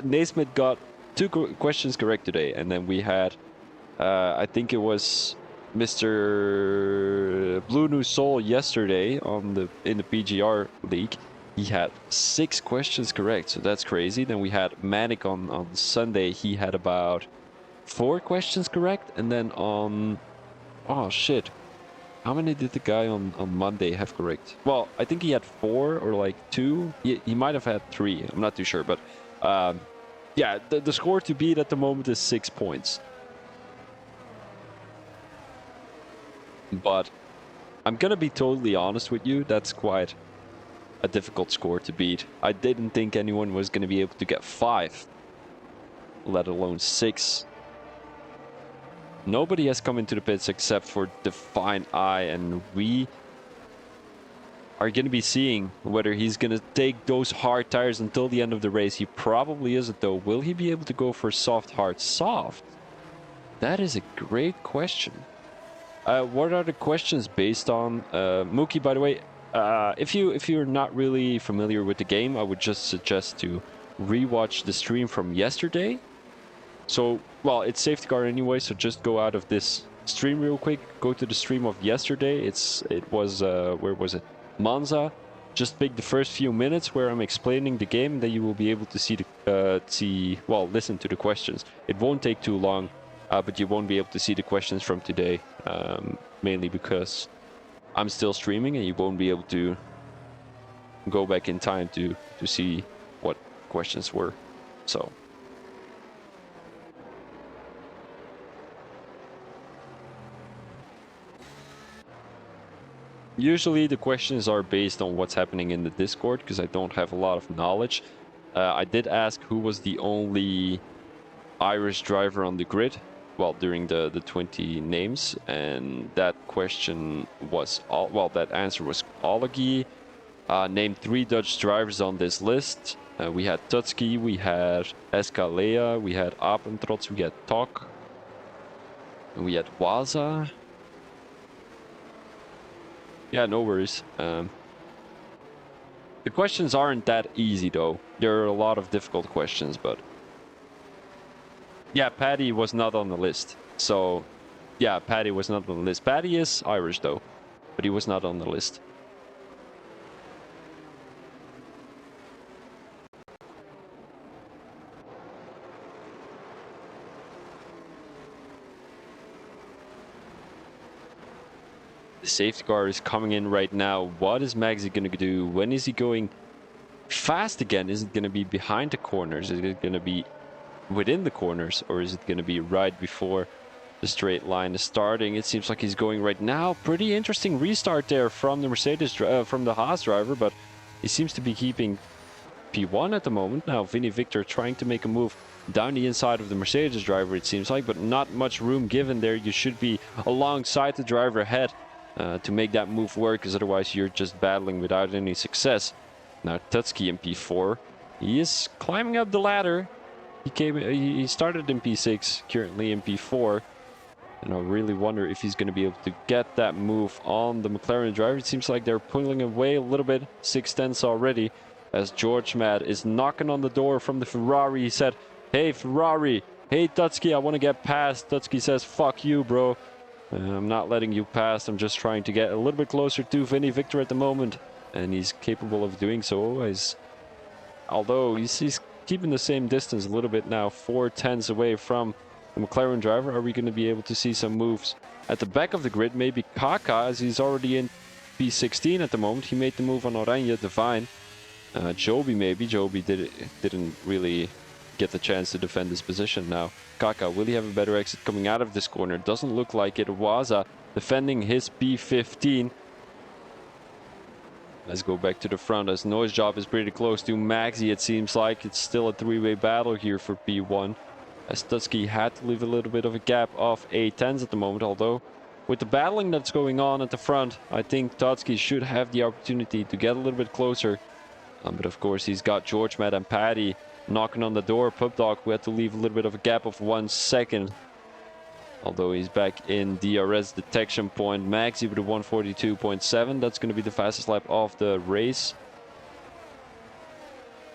Naismith got 2 questions correct today, and then we had, I think it was Mr. Blue New Soul yesterday in the PGR league. He had 6 questions correct, so that's crazy. Then we had Manic on Sunday. He had about 4 questions correct, and then on, oh shit, how many did the guy on Monday have correct? Well, I think he had 4 or like 2. He might have had 3. I'm not too sure, but yeah, the score to beat at the moment is 6 points. But I'm gonna be totally honest with you, that's quite a difficult score to beat. I didn't think anyone was gonna be able to get 5, let alone 6. Nobody has come into the pits except for Divine Eye, and we are going to be seeing whether he's going to take those hard tires until the end of the race. He probably isn't though. Will he be able to go for soft, hard, soft? That is a great question. What are the questions based on? Mookie, by the way, if you're not really familiar with the game, I would just suggest to rewatch the stream from yesterday. So, well, it's safety car anyway, so just go out of this stream real quick. Go to the stream of yesterday. It was where was it? Monza. Just pick the first few minutes where I'm explaining the game, then you will be able to listen to the questions. It won't take too long, but you won't be able to see the questions from today, mainly because I'm still streaming and you won't be able to go back in time to see what questions were. So. Usually the questions are based on what's happening in the Discord, because I don't have a lot of knowledge. I did ask who was the only Irish driver on the grid, well, during the 20 names, and that question was, that answer was Olagi. Named 3 Dutch drivers on this list. We had Tutski, we had Escalea, we had Apentrots, we had Tok, and we had Waza. Yeah, no worries. The questions aren't that easy though. There are a lot of difficult questions, but yeah, Paddy was not on the list. So yeah, Paddy was not on the list. Paddy is Irish though, but he was not on the list. The safety car is coming in right now. What is Magsy going to do? When is he going fast again? Is it going to be behind the corners? Is it going to be within the corners? Or is it going to be right before the straight line is starting? It seems like he's going right now. Pretty interesting restart there from the from the Haas driver, but he seems to be keeping P1 at the moment. Now Vinny Victor trying to make a move down the inside of the Mercedes driver, it seems like, but not much room given there. You should be alongside the driver ahead to make that move work, because otherwise you're just battling without any success. Now Tutski in P4, He is climbing up the ladder. He started in P6, currently in P4. And I really wonder if he's going to be able to get that move on the McLaren driver. It seems like they're pulling away a little bit. 6/10 already. As George Matt is knocking on the door from the Ferrari. He said, "Hey, Ferrari. Hey, Tutski, I want to get past." Tutski says, "Fuck you, bro. I'm not letting you pass. I'm just trying to get a little bit closer to Vinny Victor at the moment." And he's capable of doing so. Although he's keeping the same distance a little bit now. 4/10 away from the McLaren driver. Are we going to be able to see some moves at the back of the grid? Maybe Kaka, as he's already in P16 at the moment. He made the move on Oranje, Divine. Joby maybe. Joby didn't really get the chance to defend his position now. Kaka, will he have a better exit coming out of this corner? Doesn't look like it. Waza defending his P15. Let's go back to the front as Noise Job is pretty close to Maxi. It seems like it's still a three-way battle here for P1. As Tutski had to leave a little bit of a gap of 8/10 at the moment. Although, with the battling that's going on at the front, I think Tutski should have the opportunity to get a little bit closer. But of course, he's got George Matt and Paddy knocking on the door. Pup Dog, who had to leave a little bit of a gap of 1 second. Although he's back in DRS detection point. Maxi with a 142.7. That's going to be the fastest lap of the race.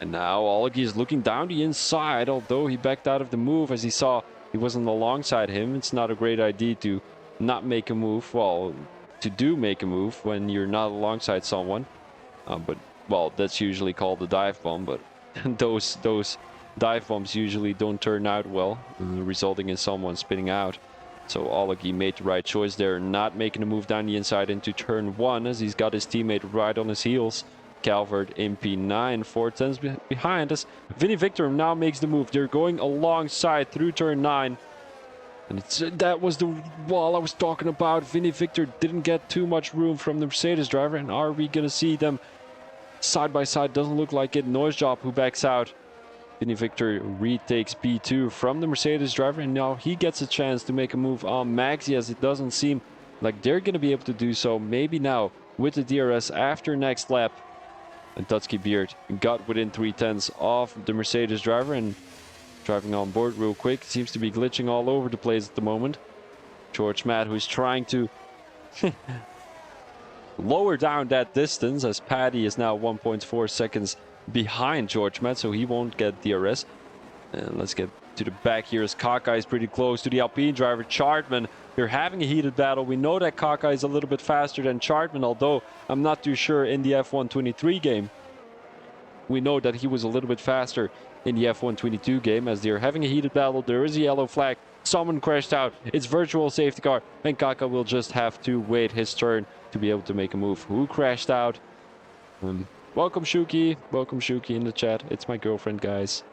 And now Olgi is looking down the inside, although he backed out of the move as he saw he wasn't alongside him. It's not a great idea to not make a move. Well, to make a move when you're not alongside someone. Well, that's usually called a dive bomb, but those dive bombs usually don't turn out well, resulting in someone spinning out. So Olgi made the right choice there, not making a move down the inside into turn 1 as he's got his teammate right on his heels. Calvert in P9, 4/10 behind us. Vinny Victor now makes the move. They're going alongside through turn 9. And that was the wall I was talking about. Vinny Victor didn't get too much room from the Mercedes driver. And are we going to see them side by side? Doesn't look like it. Noise Job who backs out. Vinny Victor retakes P2 from the Mercedes driver. And now he gets a chance to make a move on Maxi, as it doesn't seem like they're going to be able to do so. Maybe now with the DRS after next lap. And Tutski Beard got within 3/10 of the Mercedes driver and driving on board real quick. Seems to be glitching all over the place at the moment. George Matt, who's trying to lower down that distance, as Paddy is now 1.4 seconds behind George Matt, so he won't get DRS. And let's get to the back here as Kaka is pretty close to the Alpine driver, Chartman. They're having a heated battle. We know that Kaka is a little bit faster than Chartman, although I'm not too sure in the F123 game. We know that he was a little bit faster in the F122 game, as they're having a heated battle. There is a yellow flag. Someone crashed out. It's virtual safety car, and Kaka will just have to wait his turn to be able to make a move. Who crashed out? Welcome, Shuki. Welcome, Shuki, in the chat. It's my girlfriend, guys.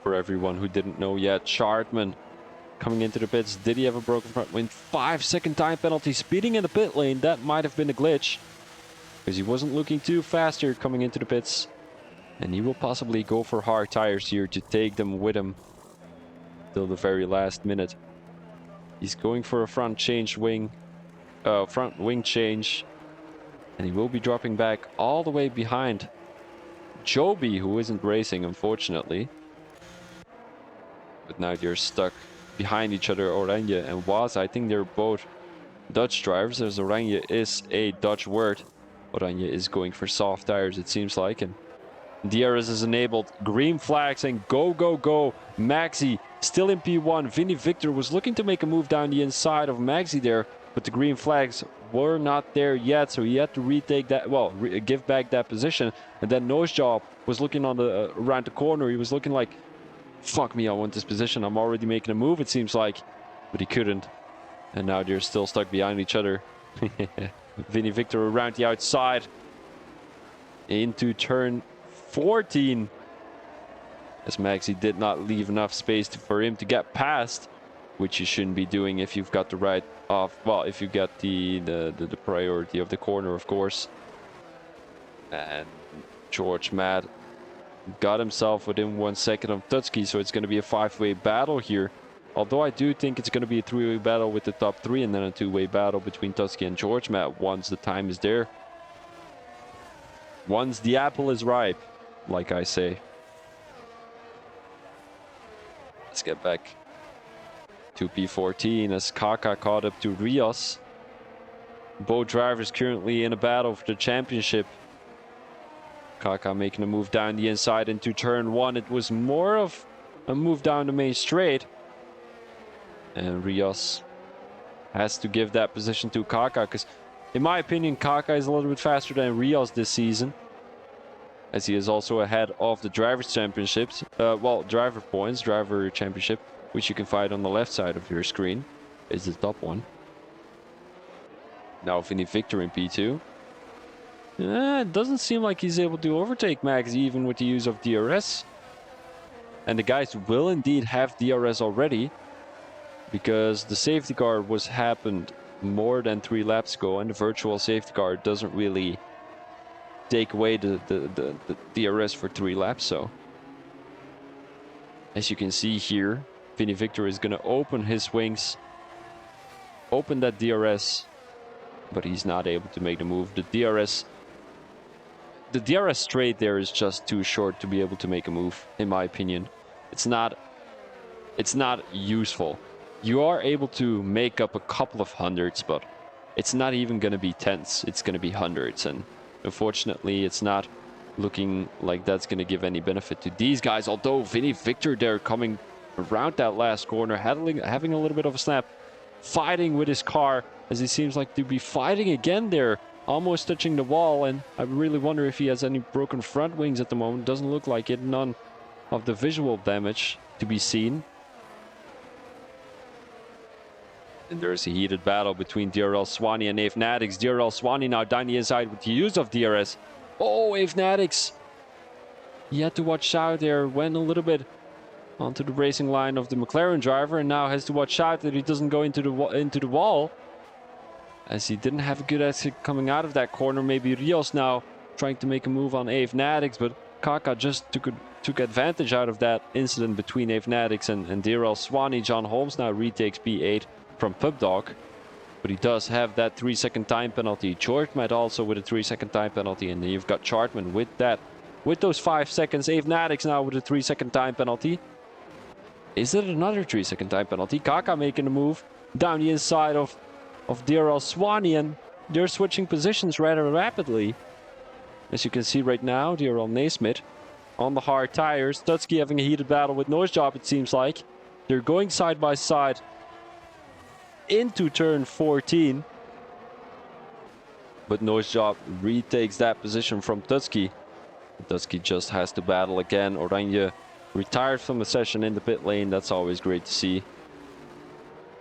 For everyone who didn't know yet, Chartman coming into the pits. Did he have a broken front wing? 5-second time penalty. Speeding in the pit lane. That might have been a glitch, because he wasn't looking too fast here coming into the pits. And he will possibly go for hard tires here to take them with him till the very last minute. He's going for a front wing change. And he will be dropping back all the way behind Joby, who isn't racing, unfortunately. But now they're stuck behind each other, Oranje and Waza. I think they're both Dutch drivers, as Oranje is a Dutch word. Oranje is going for soft tires, it seems like. And DRS is enabled. Green flag saying go, go, go. Maxi still in P1. Vinny Victor was looking to make a move down the inside of Maxi there, but the green flags were not there yet, so he had to retake that, well, give back that position. And then Noise Job was looking on the around the corner. He was looking like, fuck me, I want this position. I'm already making a move, it seems like, but he couldn't. And now they're still stuck behind each other. Vinny Victor around the outside into turn 14, as Maxi did not leave enough space for him to get past, which you shouldn't be doing if you've got the right off, well, if you got the priority of the corner, of course. And George Matt got himself within 1 second of Tutski, so it's going to be a 5-way battle here. Although I do think it's going to be a 3-way battle with the top 3, and then a 2-way battle between Tutski and George Matt once the time is there. Once the apple is ripe. like I say. Let's get back to P14 as Kaka caught up to Rios. Both drivers currently in a battle for the championship. Kaka making a move down the inside into turn 1. It was more of a move down the main straight. And Rios has to give that position to Kaka, because in my opinion Kaka is a little bit faster than Rios this season, as he is also ahead of the drivers championships, well, driver points, driver championship, which you can find on the left side of your screen, is the top one. Now Vinny Victor in P2. It doesn't seem like he's able to overtake Max even with the use of DRS. And the guys will indeed have DRS already, because the safety car was happened more than 3 laps ago, and the virtual safety car doesn't really take away the DRS for 3 laps. So as you can see here, Vinny Victor is going to open his wings, open that DRS, but he's not able to make the move. The DRS straight there is just too short to be able to make a move, in my opinion. It's not useful. You are able to make up a couple of hundreds, but it's not even going to be tenths. It's going to be hundreds, and unfortunately it's not looking like that's going to give any benefit to these guys. Although Vinny Victor there coming around that last corner, having a little bit of a snap, fighting with his car, as he seems like to be fighting again there, almost touching the wall. And I really wonder if he has any broken front wings at the moment. Doesn't look like it. None of the visual damage to be seen. And there's a heated battle between DRL Swanee and Avenatix. DRL Swanee now down the inside with the use of DRS. Oh, Avenatix! He had to watch out there, went a little bit onto the racing line of the McLaren driver, and now has to watch out that he doesn't go into the wall, as he didn't have a good exit coming out of that corner. Maybe Rios now trying to make a move on Avenatix, but Kaka just took advantage out of that incident between Avenatix and DRL Swanee. John Holmes now retakes P8 from PubDog, but he does have that 3-second time penalty. George Matt also with a 3-second time penalty, and then you've got Chartman with those 5 seconds. Avenatix now with a 3-second time penalty. Is it another 3-second time penalty? Kaka making a move down the inside of DRL Swanee, and they're switching positions rather rapidly. As you can see right now, DRL Naismith on the hard tires. Tutski having a heated battle with Nosejob, it seems like. They're going side by side into turn 14. But Nosejob retakes that position from Tutski. Tutski just has to battle again. Oranje retired from the session in the pit lane. That's always great to see.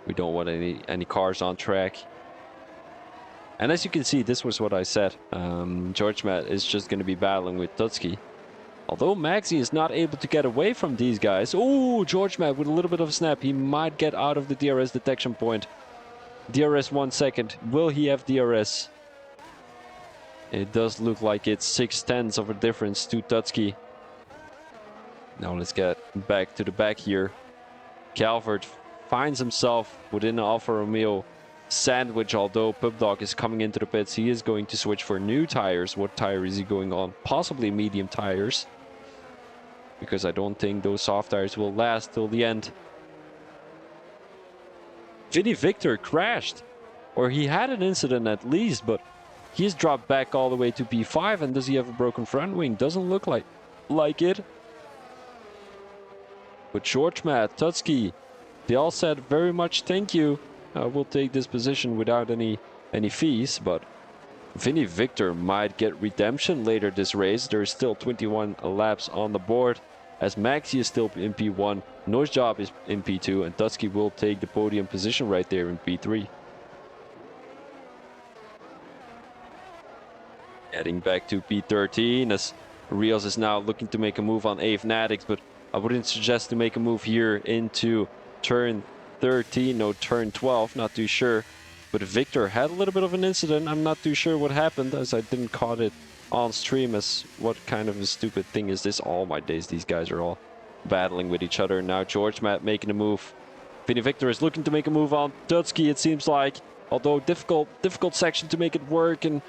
We don't want any cars on track. And as you can see, this was what I said. George Matt is just going to be battling with Tutski. Although Maxi is not able to get away from these guys. Oh, George Matt with a little bit of a snap. He might get out of the DRS detection point. DRS 1 second. Will he have DRS? It does look like it's 0.6 of a difference to Tutski. Now let's get back to the back here. Calvert finds himself within an Alfa Romeo sandwich. Although PubDog is coming into the pits, he is going to switch for new tires. What tire is he going on? Possibly medium tires, because I don't think those soft tires will last till the end. Vinny Victor crashed, or he had an incident at least, but he's dropped back all the way to P5. And does he have a broken front wing? Doesn't look like it. But George Matt, Tutski, they all said very much thank you. We'll take this position without any fees. But Vinny Victor might get redemption later this race. There's still 21 laps on the board, as Maxi is still in P1, Nosejob is in P2, and Tutski will take the podium position right there in P3. Heading back to P13, as Rios is now looking to make a move on Avenatix, but I wouldn't suggest to make a move here into turn 13, no, turn 12, not too sure. But Victor had a little bit of an incident. I'm not too sure what happened, as I didn't caught it on stream. As what kind of a stupid thing is this? All my days, these guys are all battling with each other. Now George Matt making a move. Vinny Victor is looking to make a move on Tutski, it seems like. Although difficult section to make it work, and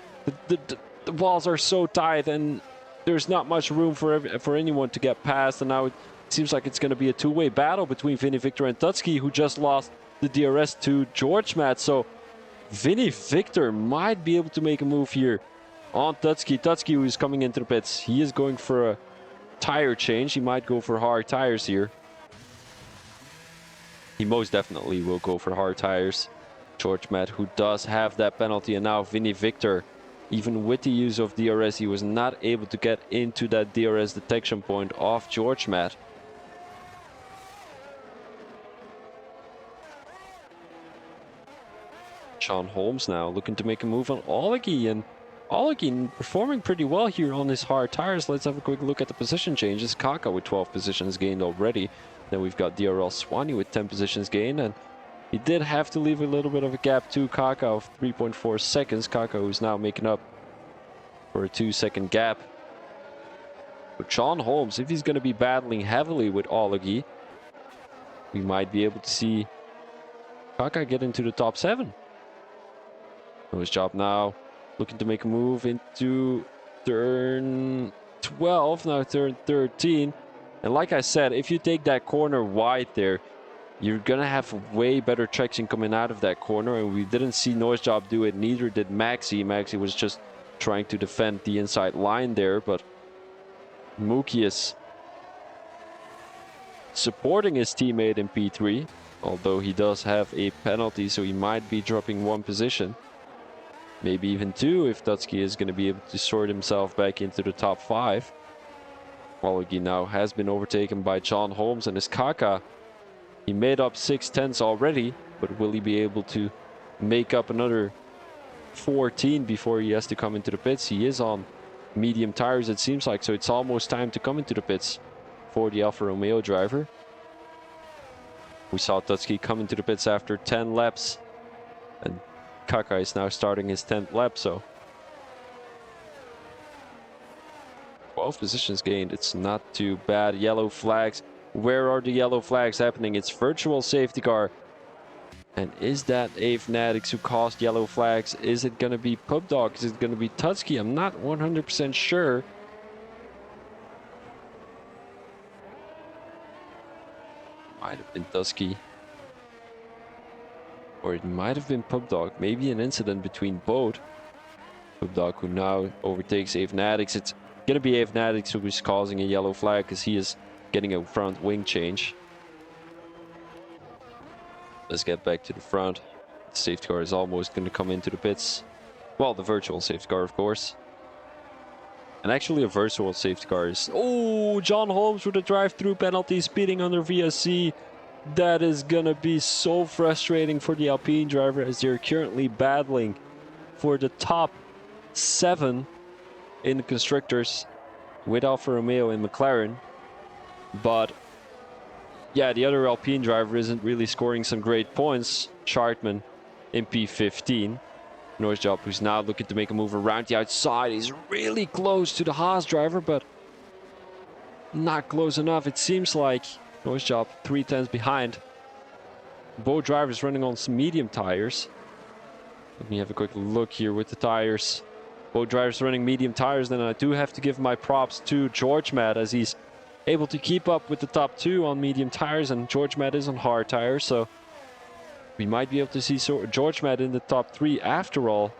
the walls are so tight, and there's not much room for anyone to get past, and now it seems like it's going to be a two-way battle between Vinny Victor and Tutski, who just lost the DRS to George Matt. So Vinny Victor might be able to make a move here on Tutski. Tutski, who is coming into the pits, he is going for a tire change. He might go for hard tires here. He most definitely will go for hard tires. George Matt, who does have that penalty, and now Vinny Victor, even with the use of DRS, he was not able to get into that DRS detection point of George Matt. Sean Holmes now looking to make a move on Olegi, and Olegi performing pretty well here on his hard tires. Let's have a quick look at the position changes. Kaka with 12 positions gained already. Then we've got DRL Swanee with 10 positions gained, and he did have to leave a little bit of a gap to Kaka of 3.4 seconds. Kaka who's now making up for a 2-second gap. But Sean Holmes, if he's going to be battling heavily with Olegi, we might be able to see Kaka get into the top 7. Nose job now, looking to make a move into turn 12, now turn 13. And like I said, if you take that corner wide there, you're gonna have way better traction coming out of that corner, and we didn't see Nose job do it, neither did Maxi. Maxi was just trying to defend the inside line there, but Mookie is supporting his teammate in P3, although he does have a penalty, so he might be dropping 1 position. Maybe even 2 if Tutski is going to be able to sort himself back into the top 5. Olegi now has been overtaken by John Holmes, and his Kaka, he made up 6/10 already, but will he be able to make up another 14 before he has to come into the pits? He is on medium tires, it seems like, so it's almost time to come into the pits for the Alfa Romeo driver. We saw Tutski come into the pits after 10 laps, and Kaka is now starting his 10th lap, so 12 positions gained. It's not too bad. Yellow flags. Where are the yellow flags happening? It's virtual safety car. And is that Fnatics who caused yellow flags? Is it going to be Pub Dog? Is it going to be Tutski? I'm not 100% sure. Might have been Tutski. Or it might have been Pub Dog. Maybe an incident between both. Pub Dog, who now overtakes Fnatics. It's going to be Fnatics who is causing a yellow flag because he is getting a front wing change. Let's get back to the front. The safety car is almost going to come into the pits. Well, the virtual safety car, of course. And actually a virtual safety car is... Oh, John Holmes with a drive-through penalty, speeding under VSC. That is going to be so frustrating for the Alpine driver, as they're currently battling for the top 7 in the constructors with Alfa Romeo and McLaren. But yeah, the other Alpine driver isn't really scoring some great points. Chartman in P15. Nose job, who's now looking to make a move around the outside. He's really close to the Haas driver, but not close enough. It seems like Nose job 3/10 behind. Both drivers running on some medium tires. Let me have a quick look here with the tires. Both drivers running medium tires. Then I do have to give my props to George Matt, as he's able to keep up with the top 2 on medium tires, and George Matt is on hard tires, so we might be able to see George Matt in the top 3 after all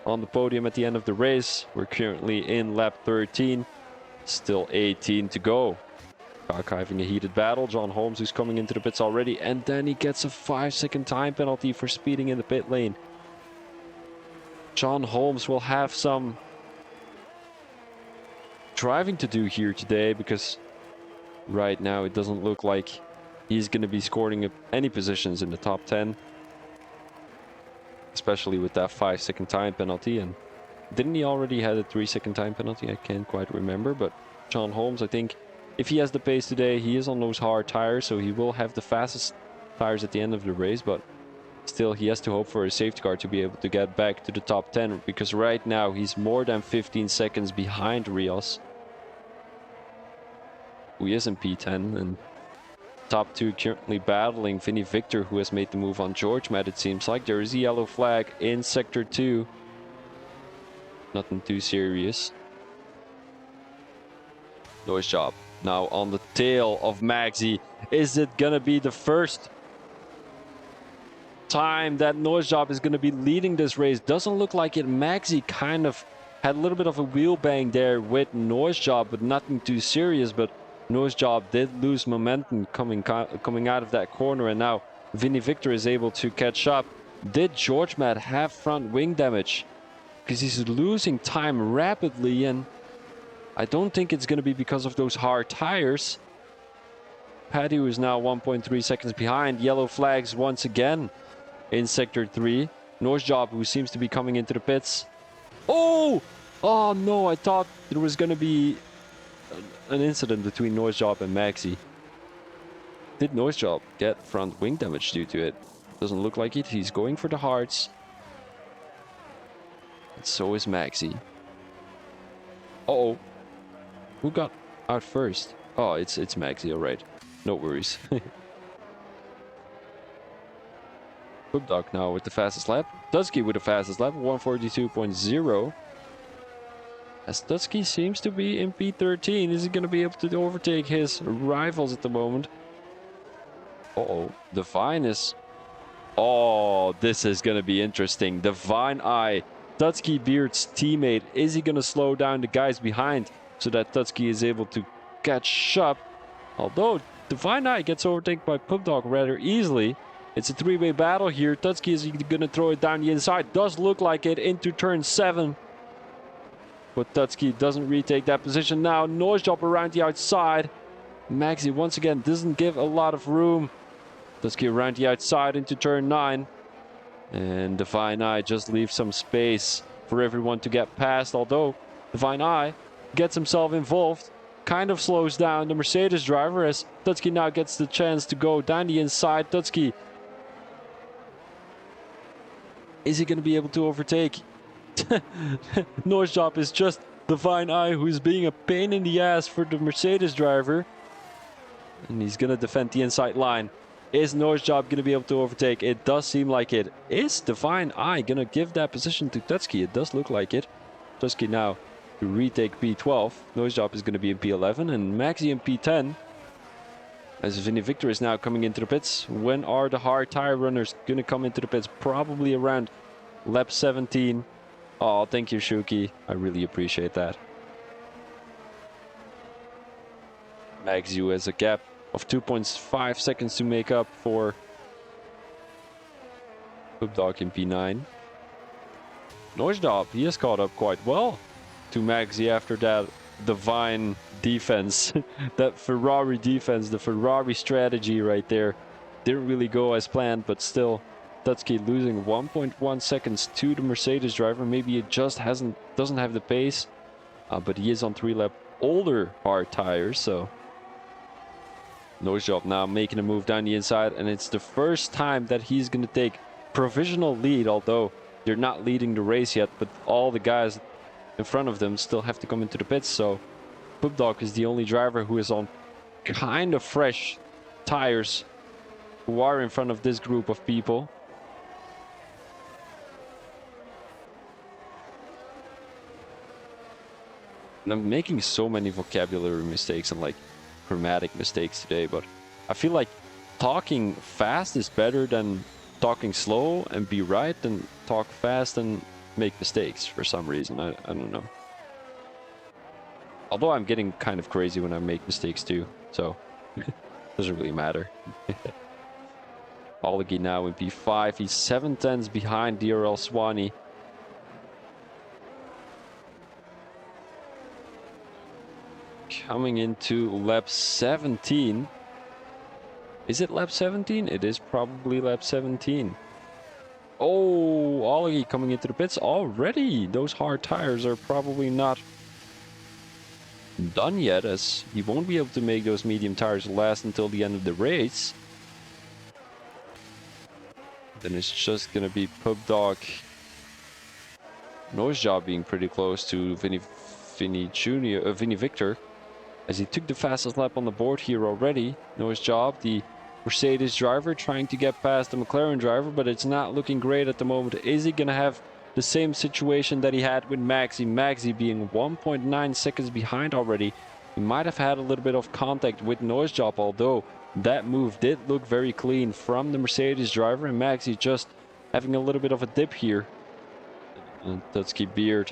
on the podium at the end of the race. We're currently in lap 13, still 18 to go. Kaka having a heated battle. John Holmes, who's coming into the pits already, and then he gets a 5-second time penalty for speeding in the pit lane. John Holmes will have some driving to do here today, because right now it doesn't look like he's going to be scoring any positions in the top 10. Especially with that 5-second time penalty. And didn't he already have a 3-second time penalty? I can't quite remember. But John Holmes, I think if he has the pace today, he is on those hard tires, so he will have the fastest tires at the end of the race. But still, he has to hope for a safety car to be able to get back to the top 10, because right now he's more than 15 seconds behind Rios, who is in P10, and top 2 currently battling Vinny Victor, who has made the move on George Matt. It seems like there is a yellow flag in sector 2. Nothing too serious. Nice job. Now on the tail of Maxi. Is it gonna be the first time that Nice job is gonna be leading this race? Doesn't look like it. Maxi kind of had a little bit of a wheel bang there with Nice job, but nothing too serious. But Nice job did lose momentum coming out of that corner, and now Vinny Victor is able to catch up. Did George Matt have front wing damage? Because he's losing time rapidly, and I don't think it's going to be because of those hard tires. Paddy, who is now 1.3 seconds behind. Yellow flags once again in Sector 3. Nice job, who seems to be coming into the pits. Oh! Oh no, I thought there was going to be an incident between Nice job and Maxi. Did Nice job get front wing damage due to it? Doesn't look like it. He's going for the hearts. And so is Maxi. Uh-oh. Who got out first? Oh, it's Maxi, alright. No worries. Dog now with the fastest lap. Dusky with the fastest lap, 142.0. As Dusky seems to be in P13. Is he going to be able to overtake his rivals at the moment? Uh-oh. Divine is... Oh, this is going to be interesting. Divine Eye, Dutski Beard's teammate. Is he going to slow down the guys behind so that Dutski is able to catch up? Although Divine Eye gets overtaken by Pubdog rather easily. It's a three-way battle here. Dutski is going to throw it down the inside. Does look like it into turn 7. But Dutski doesn't retake that position now. Nice job around the outside. Maxi once again doesn't give a lot of room. Dusky around the outside into turn 9. And Divine Eye just leaves some space for everyone to get past. Although Divine Eye gets himself involved. Kind of slows down the Mercedes driver as Dutski now gets the chance to go down the inside. Dutski. Is he going to be able to overtake? Nice job is just Divine Eye, who's being a pain in the ass for the Mercedes driver. And he's going to defend the inside line. Is Nice job going to be able to overtake? It does seem like it. Is Divine Eye going to give that position to Dutski? It does look like it. Dutski now to retake P12. Nice job is going to be in P11 and Maxi in P10. As Vinny Victor is now coming into the pits. When are the hard tire runners going to come into the pits? Probably around lap 17. Oh, thank you, Shuki. I really appreciate that. Maxi has a gap of 2.5 seconds to make up for Pubdog in P9. Nice job. He has caught up quite well to Maxi after that Divine defense. That Ferrari defense, the Ferrari strategy right there. Didn't really go as planned, but still Dutski losing 1.1 seconds to the Mercedes driver. Maybe it just doesn't have the pace, but he is on 3-lap older hard tires, so Nice job now making a move down the inside, and it's the first time that he's going to take provisional lead, although they're not leading the race yet, but all the guys in front of them still have to come into the pits. So Pubdog is the only driver who is on kind of fresh tires who are in front of this group of people. And I'm making so many vocabulary mistakes and like grammatic mistakes today, but I feel like talking fast is better than talking slow and be right than talk fast and make mistakes for some reason. I don't know. Although I'm getting kind of crazy when I make mistakes too, so doesn't really matter. Olegi now in P5. He's 7 tenths behind DRL Swanee. Coming into lap 17. Is it lap 17? It is probably lap 17. Oh, Olegi coming into the pits already. Those hard tires are probably not done yet, as he won't be able to make those medium tires last until the end of the race. Then it's just gonna be Pubdog. Nice job being pretty close to Vinny Victor, as he took the fastest lap on the board here already. Nice job, the Mercedes driver trying to get past the McLaren driver, but it's not looking great at the moment. Is he gonna have the same situation that he had with Maxi? Maxi being 1.9 seconds behind already. might have had a little bit of contact with Noisjob, although that move did look very clean from the Mercedes driver, and Maxi just having a little bit of a dip here. And Tutski Beard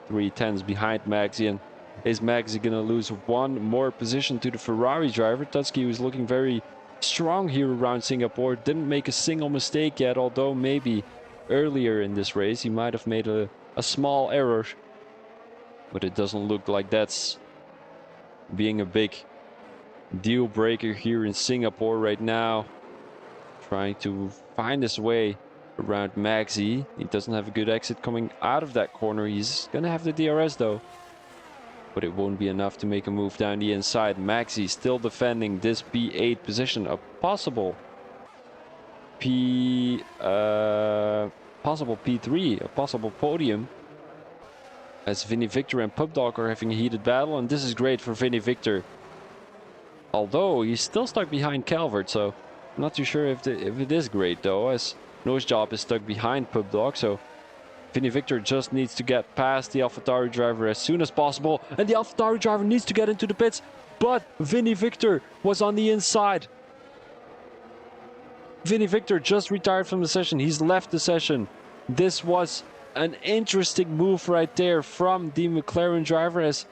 3/10s behind Maxi, and is Maxi gonna lose one more position to the Ferrari driver? Tutski was looking very strong here around Singapore, didn't make a single mistake yet, although maybe earlier in this race he might have made a small error, but it doesn't look like that's being a big deal breaker here in Singapore right now. Trying to find his way around Maxi. He doesn't have a good exit coming out of that corner. He's gonna have the DRS though, but it won't be enough to make a move down the inside. Maxi still defending this P8 position, a possible P3, a possible podium, as Vinny Victor and Pubdog are having a heated battle, and this is great for Vinny Victor. Although he's still stuck behind Calvert, so I'm not too sure if it is great though, as Noisjob is stuck behind Pubdog, so Vinny Victor just needs to get past the AlphaTauri driver as soon as possible, and the AlphaTauri driver needs to get into the pits, but Vinny Victor was on the inside. Vinny Victor just retired from the session. He's left the session. This was an interesting move right there from the McLaren driver, as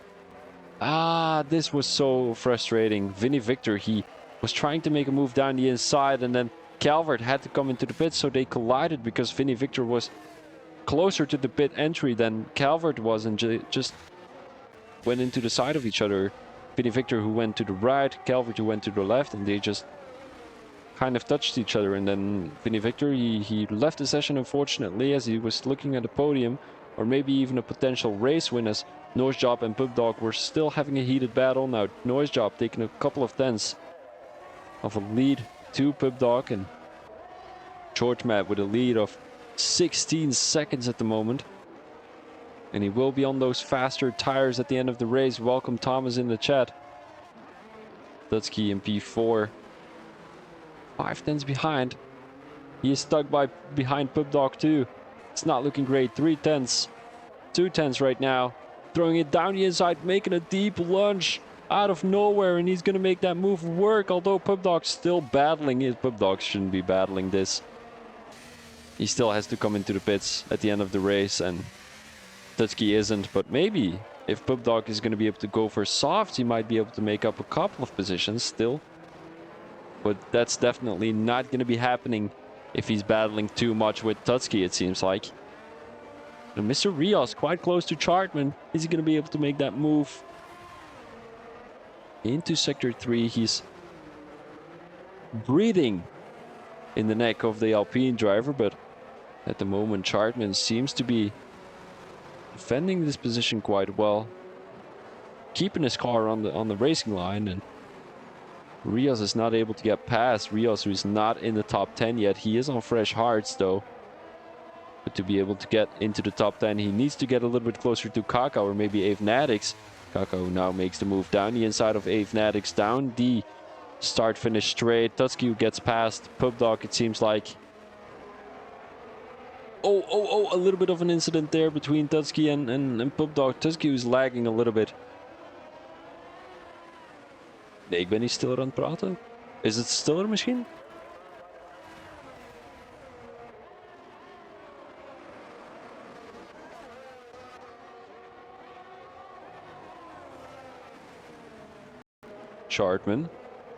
this was so frustrating. Vinny Victor, he was trying to make a move down the inside, and then Calvert had to come into the pit, so they collided because Vinny Victor was closer to the pit entry than Calvert was, and just went into the side of each other. Vinny Victor who went to the right, Calvert who went to the left, and they just kind of touched each other. And then Vinny Victor, he left the session unfortunately, as he was looking at the podium or maybe even a potential race win, as Noisjob and Pubdog were still having a heated battle. Now Noisjob taking a couple of tenths of a lead to Pubdog, and George Matt with a lead of 16 seconds at the moment, and he will be on those faster tires at the end of the race. Welcome Thomas in the chat. Tutski in P4, 5/10s behind. He is stuck behind Pubdog too. It's not looking great. 3/10s, 2/10s right now, throwing it down the inside, making a deep lunge out of nowhere, and he's gonna make that move work, although Pubdog's still battling it. Pubdog shouldn't be battling this. He still has to come into the pits at the end of the race, and Tutski isn't. But maybe if Pubdog is going to be able to go for softs, he might be able to make up a couple of positions still. But that's definitely not going to be happening if he's battling too much with Tutski, it seems like. And Mr. Rios quite close to Chartman. Is he going to be able to make that move into Sector 3? He's breathing in the neck of the Alpine driver, but at the moment Chartman seems to be defending this position quite well, keeping his car on the racing line, and Rios is not able to get past. Rios, who's not in the top 10 yet, he is on fresh hearts though, but to be able to get into the top 10 he needs to get a little bit closer to Kaka or maybe Avenatics. Kaka who now makes the move down the inside of Avenatics, down the start finish straight. Tutski who gets past Pubdog, it seems like. Oh, a little bit of an incident there between Tutski and Pubdog. Tutski who's lagging a little bit. Nee, ik ben niet stiller aan het praten. Is het stiller misschien? Chartman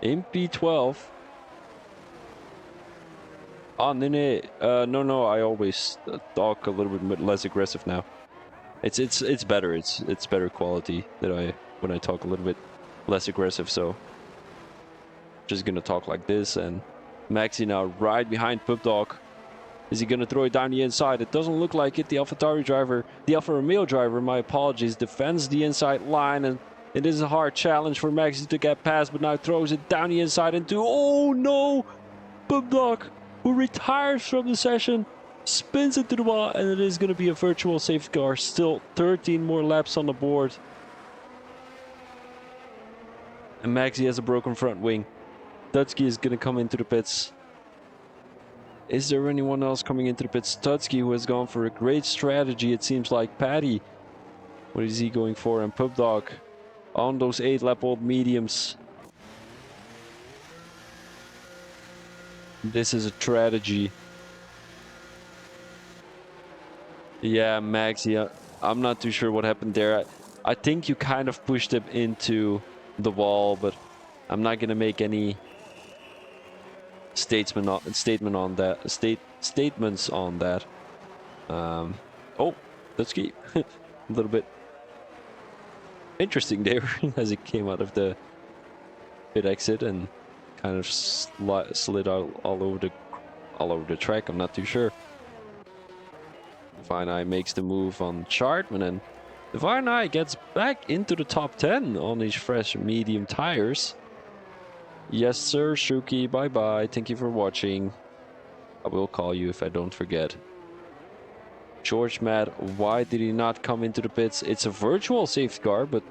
in P12. Oh, no, I always talk a little bit less aggressive now. It's better. It's better quality that when I talk a little bit less aggressive. So just gonna talk like this. And Maxi now right behind Pubdog. Is he gonna throw it down the inside? It doesn't look like it. The AlphaTauri driver, the Alfa Romeo driver, my apologies, defends the inside line, and it is a hard challenge for Maxi to get past, but now throws it down the inside into, oh no, Pubdog, who retires from the session, spins into the wall, and it is going to be a virtual safety car. Still 13 more laps on the board. And Maxi has a broken front wing. Tutski is going to come into the pits. Is there anyone else coming into the pits? Tutski, who has gone for a great strategy, it seems like. Paddy, what is he going for? And Pubdog on those 8-lap-old mediums. This is a tragedy. Yeah, Max, yeah, I'm not too sure what happened there. I think you kind of pushed him into the wall, but I'm not gonna make any statements on that. Oh, let's keep a little bit interesting there as it came out of the pit exit and kind of slid all over the track. I'm not too sure. Varney makes the move on Chartman, and Varney gets back into the top 10 on these fresh medium tires. Yes, sir, Shuki. Bye bye. Thank you for watching. I will call you if I don't forget. George Matt, why did he not come into the pits? It's a virtual safety car, but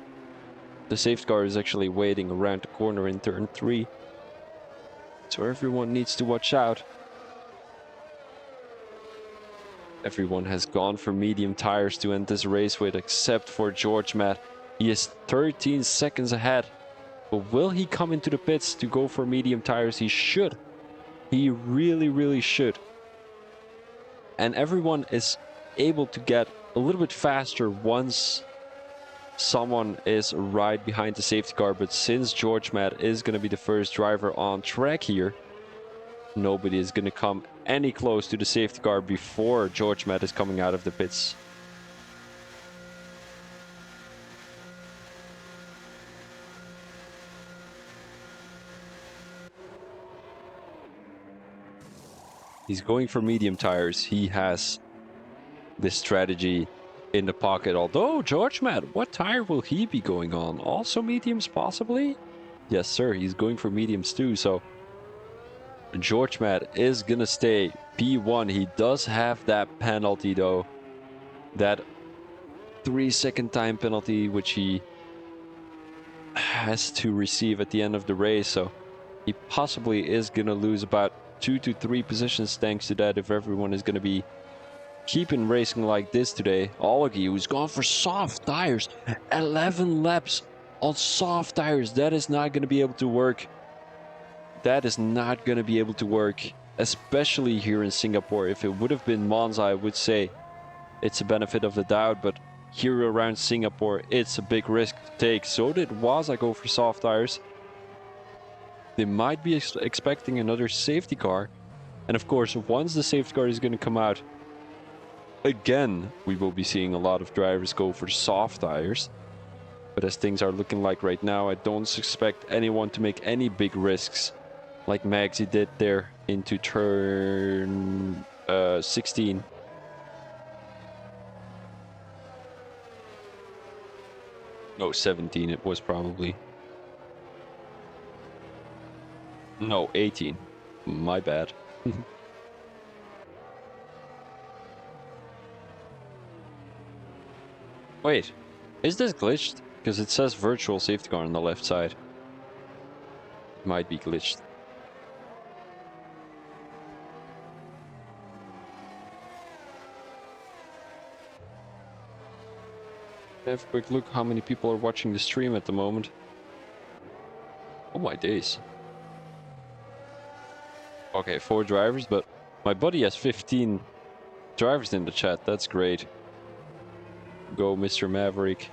the safety car is actually waiting around the corner in turn 3. So everyone needs to watch out. Everyone has gone for medium tires to end this race with, except for George Matt. He is 13 seconds ahead. But will he come into the pits to go for medium tires? He should. He really, really should. And everyone is able to get a little bit faster once someone is right behind the safety car. But since George Matt is going to be the first driver on track here, nobody is going to come any close to the safety car before George Matt is coming out of the pits. He's going for medium tires. He has this strategy in the pocket. Although, George Matt, what tire will he be going on? Also mediums, possibly? Yes, sir. He's going for mediums too. So George Matt is going to stay P1. He does have that penalty, though. That 3-second time penalty, which he has to receive at the end of the race. So he possibly is going to lose about 2 to 3 positions thanks to that if everyone is going to be keeping racing like this today. Olgi, who's gone for soft tires. 11 laps on soft tires. That is not going to be able to work. That is not going to be able to work, especially here in Singapore. If it would have been Monza, I would say it's a benefit of the doubt, but here around Singapore, it's a big risk to take. So did Waza go for soft tires. They might be expecting another safety car. And of course, once the safety car is going to come out, again, we will be seeing a lot of drivers go for soft tires. But as things are looking like right now, I don't expect anyone to make any big risks like Magsy did there into turn 16. No, 17 it was probably. No, 18. My bad. Wait, is this glitched? Because it says virtual safety car on the left side. It might be glitched. Have a quick look how many people are watching the stream at the moment. Oh my days. Okay, 4 drivers, but my buddy has 15 drivers in the chat. That's great. Go, Mr. Maverick.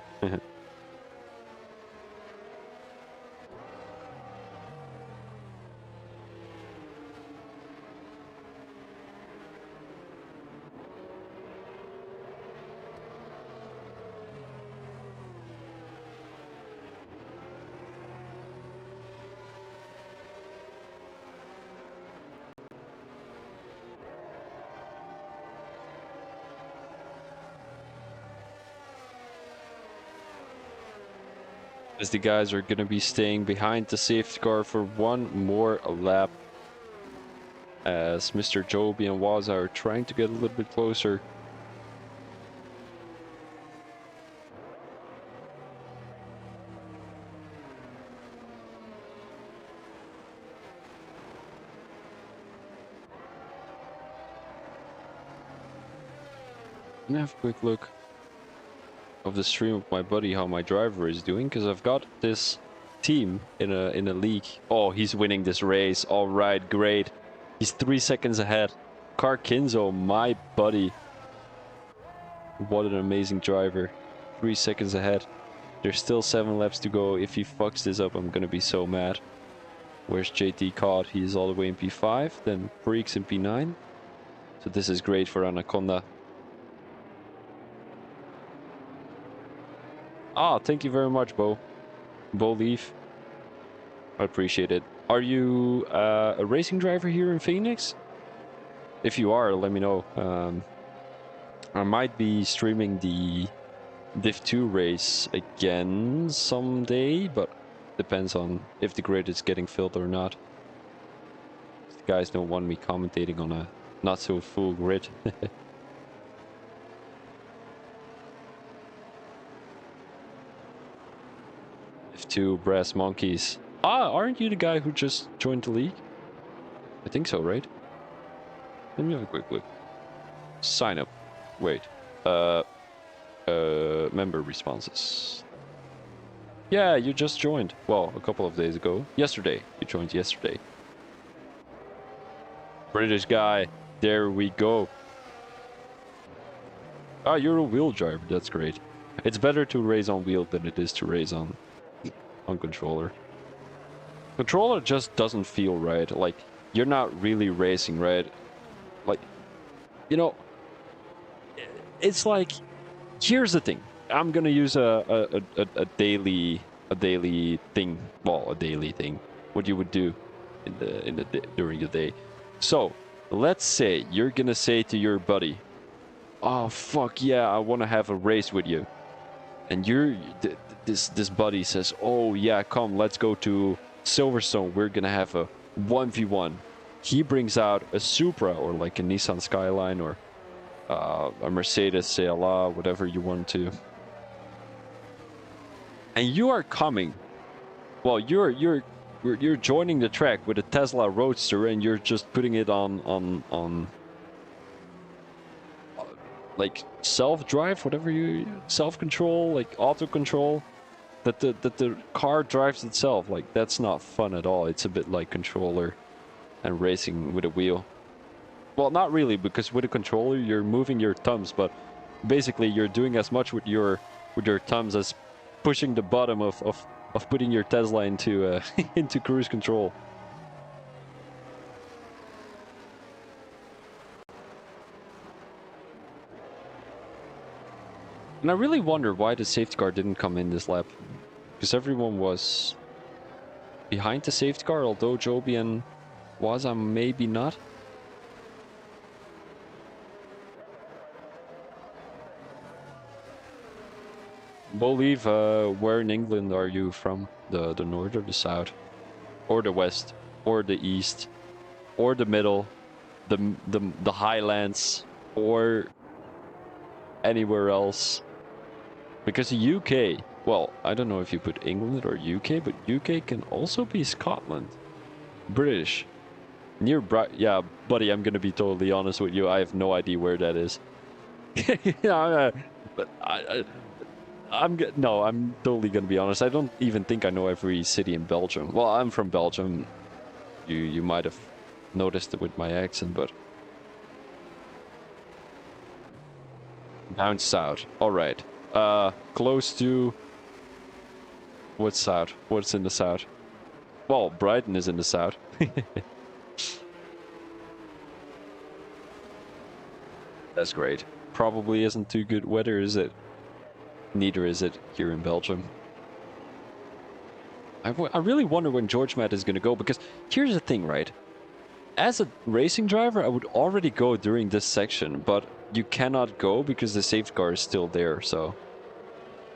As the guys are going to be staying behind the safety car for one more lap. As Mr. Joby and Waza are trying to get a little bit closer. Have a quick look. of the stream of my buddy how my driver is doing, because I've got this team in a league. Oh, he's winning this race. All right, great. He's 3 seconds ahead. Carkinzo, my buddy. What an amazing driver. 3 seconds ahead. There's still 7 laps to go. If he fucks this up, I'm gonna be so mad. Where's JT caught? He's all the way in P5, then Freaks in P9. So this is great for Anaconda. Ah, thank you very much, Bo. Bo Leaf. I appreciate it. Are you a racing driver here in Phoenix? If you are, let me know. I might be streaming the Div 2 race again someday, but depends on if the grid is getting filled or not. The guys don't want me commentating on a not so full grid. Div 2 Brass Monkeys. Ah, aren't you the guy who just joined the league? I think so, right? Let me have a quick look. Sign up. Wait. Member responses. Yeah, you just joined. Well, a couple of days ago. Yesterday. You joined yesterday. British guy. There we go. Ah, you're a wheel driver. That's great. It's better to race on wheel than it is to race on controller. Controller just doesn't feel right. Like, you're not really racing, right? Like, you know, it's like, here's the thing. I'm gonna use a daily thing. Well, a daily thing. What you would do during the day. So let's say you're gonna say to your buddy, "Oh fuck yeah, I want to have a race with you," and this buddy says, "Oh yeah, come, let's go to Silverstone. We're gonna have a 1v1." He brings out a Supra or like a Nissan Skyline or a Mercedes CLA, whatever you want to, and you are coming. Well, you're joining the track with a Tesla Roadster, and you're just putting it on like self-drive, whatever you self-control, like auto-control, that the car drives itself. Like, that's not fun at all. It's a bit like controller and racing with a wheel. Well, not really, because with a controller you're moving your thumbs, but basically you're doing as much with your thumbs as pushing the bottom of putting your Tesla into into cruise control. And I really wonder why the safety car didn't come in this lap, because everyone was behind the safety car, although Jobian was, maybe not. Believe, where in England are you from? The north or the south? Or the west? Or the east? Or the middle? The highlands? Or anywhere else? Because the UK, well, I don't know if you put England or UK, but UK can also be Scotland. British. Near yeah, buddy, I'm gonna be totally honest with you. I have no idea where that is. Yeah, but I'm totally gonna be honest. I don't even think I know every city in Belgium. Well, I'm from Belgium. You might have noticed it with my accent, but down south. All right. Close to what's south? What's in the south? Well, Brighton is in the south. That's great. Probably isn't too good weather, is it? Neither is it here in Belgium. I really wonder when George Matt is going to go, because here's the thing, right? As a racing driver, I would already go during this section, but you cannot go because the safety car is still there, so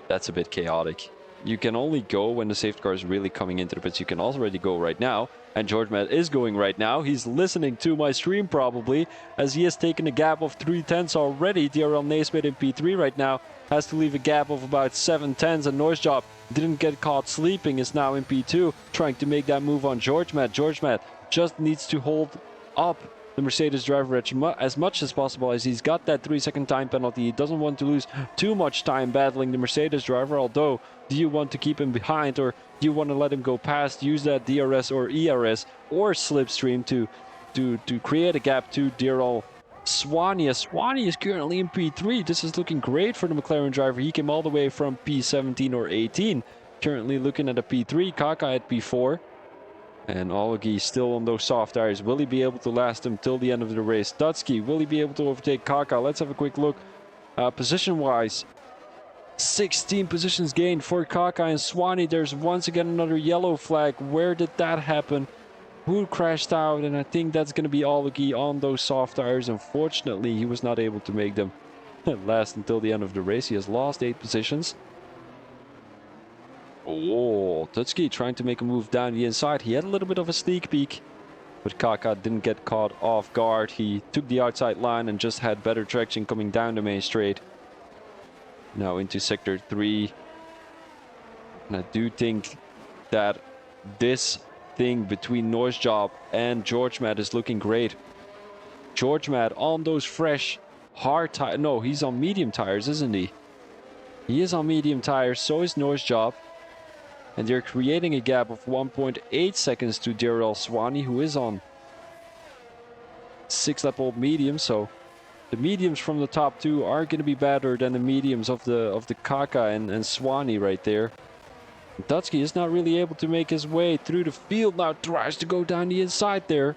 that's a bit chaotic. You can only go when the safety car is really coming into the pits. You can already go right now, and George Matt is going right now. He's listening to my stream probably, as he has taken a gap of 3/10 already. DRL Naismith in P3 right now has to leave a gap of about 7/10, and Noise Job didn't get caught sleeping, is now in P2, trying to make that move on George Matt. George Matt just needs to hold up the Mercedes driver as much as possible, as he's got that 3-second time penalty. He doesn't want to lose too much time battling the Mercedes driver, although do you want to keep him behind, or do you want to let him go past, use that DRS or ERS or slipstream to create a gap to Daryl Swaney? As Swaney is currently in P3. This is looking great for the McLaren driver. He came all the way from P17 or 18. Currently looking at a P3, Kaka at P4. And Olgi still on those soft tires. Will he be able to last him till the end of the race? Dutski, will he be able to overtake Kaka? Let's have a quick look. Position-wise, 16 positions gained for Kaka and Swaney. There's once again another yellow flag. Where did that happen? Who crashed out? And I think that's going to be Olgi on those soft tires. Unfortunately, he was not able to make them last until the end of the race. He has lost 8 positions. Oh, Tutski trying to make a move down the inside. He had a little bit of a sneak peek, but Kaka didn't get caught off guard. He took the outside line and just had better traction coming down the main straight. Now into sector 3. And I do think that this thing between Noisjob and George Matt is looking great. George Matt on those fresh, hard tires. No, he's on medium tires, isn't he? He is on medium tires, so is Noisjob. And they're creating a gap of 1.8 seconds to Daryl Swaney, who is on 6-lap-old medium. So the mediums from the top 2 are going to be better than the mediums of the Kaka and Swaney right there. Dutski is not really able to make his way through the field. Now tries to go down the inside there.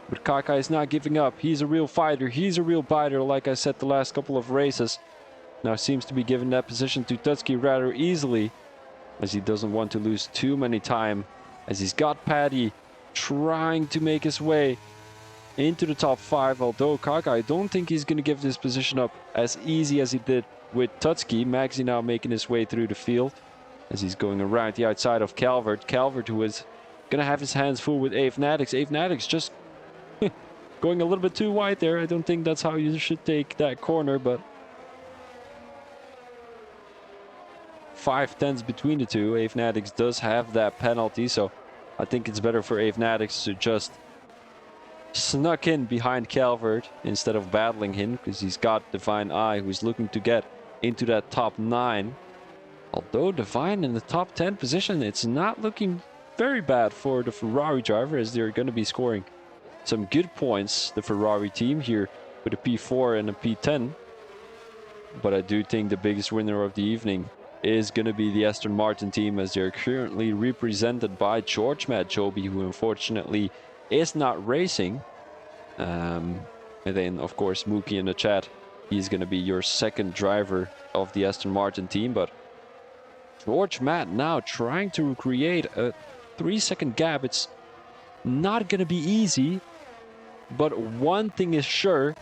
But Kaka is not giving up. He's a real fighter. He's a real biter, like I said the last couple of races. Now seems to be giving that position to Dutski rather easily, as he doesn't want to lose too many time, as he's got Paddy trying to make his way into the top 5. Although Kaka, I don't think he's going to give this position up as easy as he did with Tutski. Maxi now making his way through the field as he's going around the outside of Calvert. Calvert, who is going to have his hands full with Ave Nadix. Ave Nadix just going a little bit too wide there. I don't think that's how you should take that corner, but 5 tenths between the two. Ave Nadix does have that penalty, so I think it's better for Ave Nadix to just snuck in behind Calvert instead of battling him, because he's got Divine Eye, who's looking to get into that top 9. Although Divine in the top 10 position, it's not looking very bad for the Ferrari driver, as they're going to be scoring some good points, the Ferrari team here with a P4 and a P10. But I do think the biggest winner of the evening is going to be the Aston Martin team, as they're currently represented by George Matt Joby, who unfortunately is not racing. And then, of course, Mookie in the chat. He's going to be your second driver of the Aston Martin team. But George Matt now trying to create a 3-second gap. It's not going to be easy. But one thing is sure,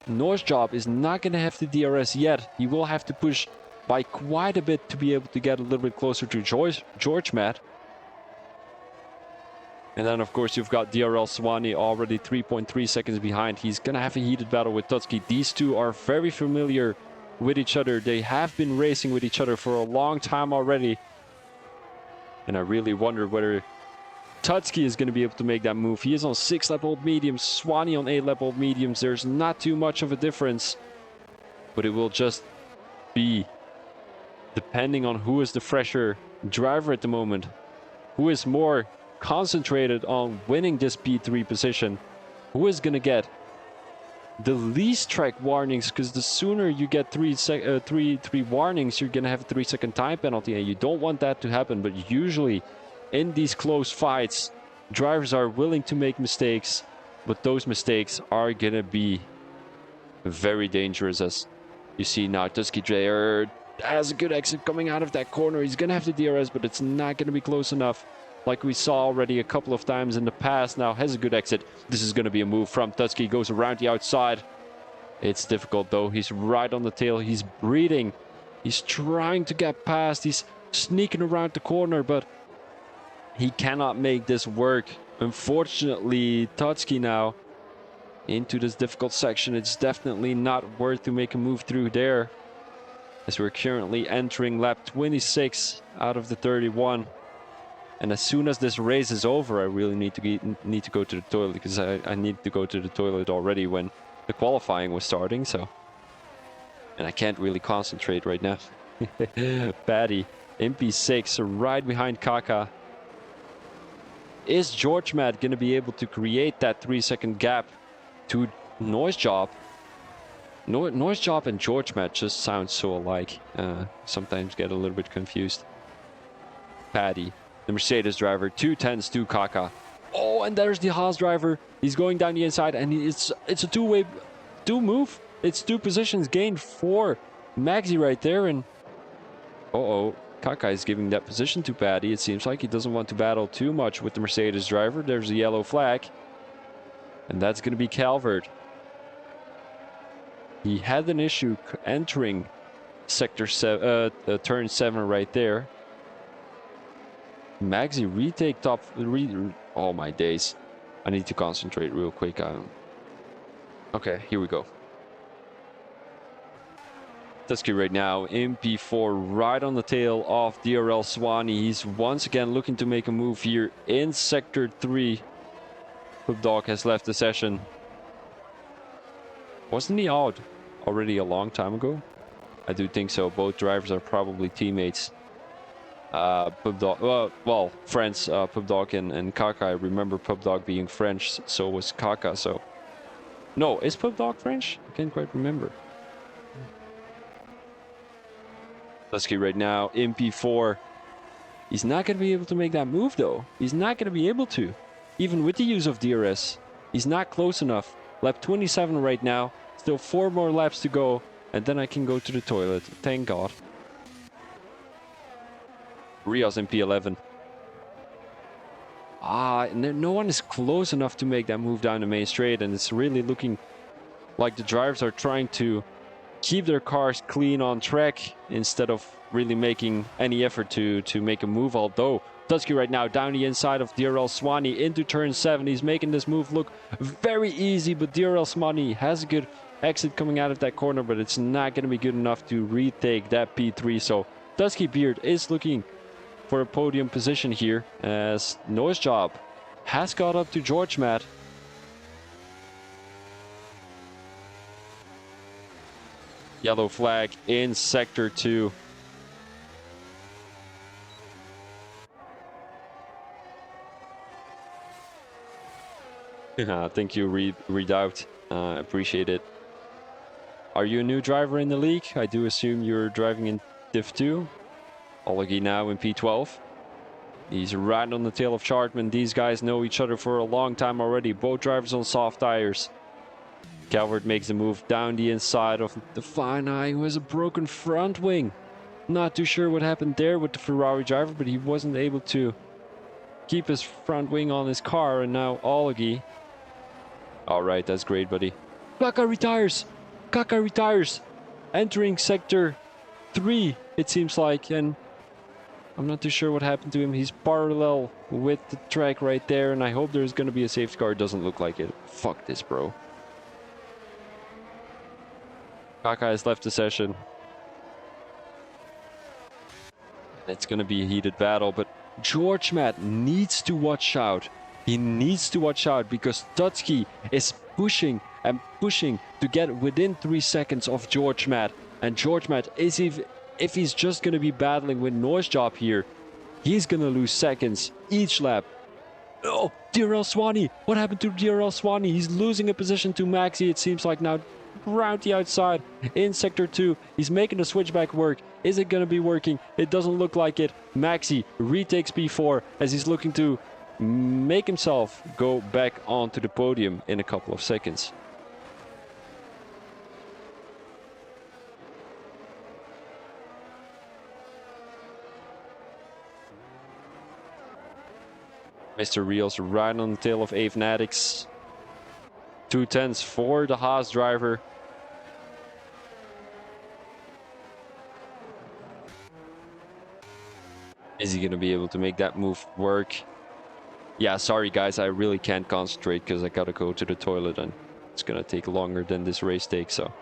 Noisjob is not going to have the DRS yet. He will have to push by quite a bit to be able to get a little bit closer to George Matt. And then, of course, you've got DRL Swaney already 3.3 seconds behind. He's going to have a heated battle with Tutski. These two are very familiar with each other. They have been racing with each other for a long time already. And I really wonder whether Tutski is going to be able to make that move. He is on 6-lap-old mediums, Swaney on 8-lap-old mediums. There's not too much of a difference, but it will just be depending on who is the fresher driver at the moment, who is more concentrated on winning this P3 position, who is going to get the least track warnings, because the sooner you get three warnings, you're going to have a 3-second time penalty, and you don't want that to happen. But usually in these close fights, drivers are willing to make mistakes, but those mistakes are going to be very dangerous, as you see now. Tusky Dreyer has a good exit coming out of that corner. He's going to have the DRS, but it's not going to be close enough, like we saw already a couple of times in the past. Now has a good exit. This is going to be a move from Tusky. Goes around the outside. It's difficult, though. He's right on the tail. He's breathing. He's trying to get past. He's sneaking around the corner, but he cannot make this work. Unfortunately, Tusky now into this difficult section. It's definitely not worth to make a move through there, as we're currently entering lap 26 out of the 31. And as soon as this race is over, I really need to go to the toilet, because I need to go to the toilet already when the qualifying was starting. So, and I can't really concentrate right now. Paddy, MP6, right behind Kaka. Is George Matt going to be able to create that 3-second gap to Noise Job? Noise Job and George Matt just sound so alike. Sometimes get a little bit confused. Paddy, the Mercedes driver, 2 tenths to Kaka. Oh, and there's the Haas driver. He's going down the inside, and it's a two-way move. It's 2 positions gained for Maxi right there, and Kaka is giving that position to Paddy. It seems like he doesn't want to battle too much with the Mercedes driver. There's a yellow flag, and that's going to be Calvert. He had an issue entering turn 7 right there. Maxi retake top. Oh my days! I need to concentrate real quick. Okay, here we go. Dusky right now, MP4 right on the tail of DRL Swanee. He's once again looking to make a move here in Sector 3. Pub Dog has left the session. Wasn't he out already a long time ago? I do think so. Both drivers are probably teammates. Pub Dog, well, friends, Pub Dog and Kaka. I remember Pub Dog being French, so was Kaka. So, no, is Pub Dog French? I can't quite remember. Dusky right now, MP4. He's not going to be able to make that move though. He's not going to be able to. Even with the use of DRS. He's not close enough. Lap 27 right now. Still 4 more laps to go. And then I can go to the toilet. Thank God. Rios MP11. And no one is close enough to make that move down the main straight. And it's really looking like the drivers are trying to keep their cars clean on track instead of really making any effort to make a move. Although Dusky right now down the inside of DRL Swanee into turn 7. He's making this move look very easy, but DRL Swanee has a good exit coming out of that corner, but it's not going to be good enough to retake that P3. So Dusky Beard is looking for a podium position here, as Noise Job has got up to George Matt. Yellow flag in Sector 2. Thank you, Redoubt. Appreciate it. Are you a new driver in the league? I do assume you're driving in Div 2. Ology now in P12. He's right on the tail of Chartman. These guys know each other for a long time already. Both drivers on soft tires. Calvert makes a move down the inside of the Fine Eye, who has a broken front wing. Not too sure what happened there with the Ferrari driver, but he wasn't able to keep his front wing on his car. And now Ology. Alright, that's great, buddy. Kaka retires! Kaka retires! Entering Sector 3, it seems like, and I'm not too sure what happened to him. He's parallel with the track right there, and I hope there's going to be a safety car. It doesn't look like it. Fuck this, bro. Kaka has left the session. It's going to be a heated battle, but George Matt needs to watch out. He needs to watch out because Dutski is pushing and pushing to get within 3 seconds of George Matt. And George Matt, if he's just going to be battling with Noise Job here, he's going to lose seconds each lap. Oh, DRL Swanee. What happened to DRL Swanee? He's losing a position to Maxi, it seems like now. Around the outside in Sector 2. He's making the switchback work. Is it going to be working? It doesn't look like it. Maxi retakes P4 as he's looking to make himself go back onto the podium in a couple of seconds. Mr. Rios right on the tail of Avenatics. 2 tenths for the Haas driver. Is he going to be able to make that move work? Yeah, sorry guys, I really can't concentrate because I gotta go to the toilet and it's going to take longer than this race takes, so.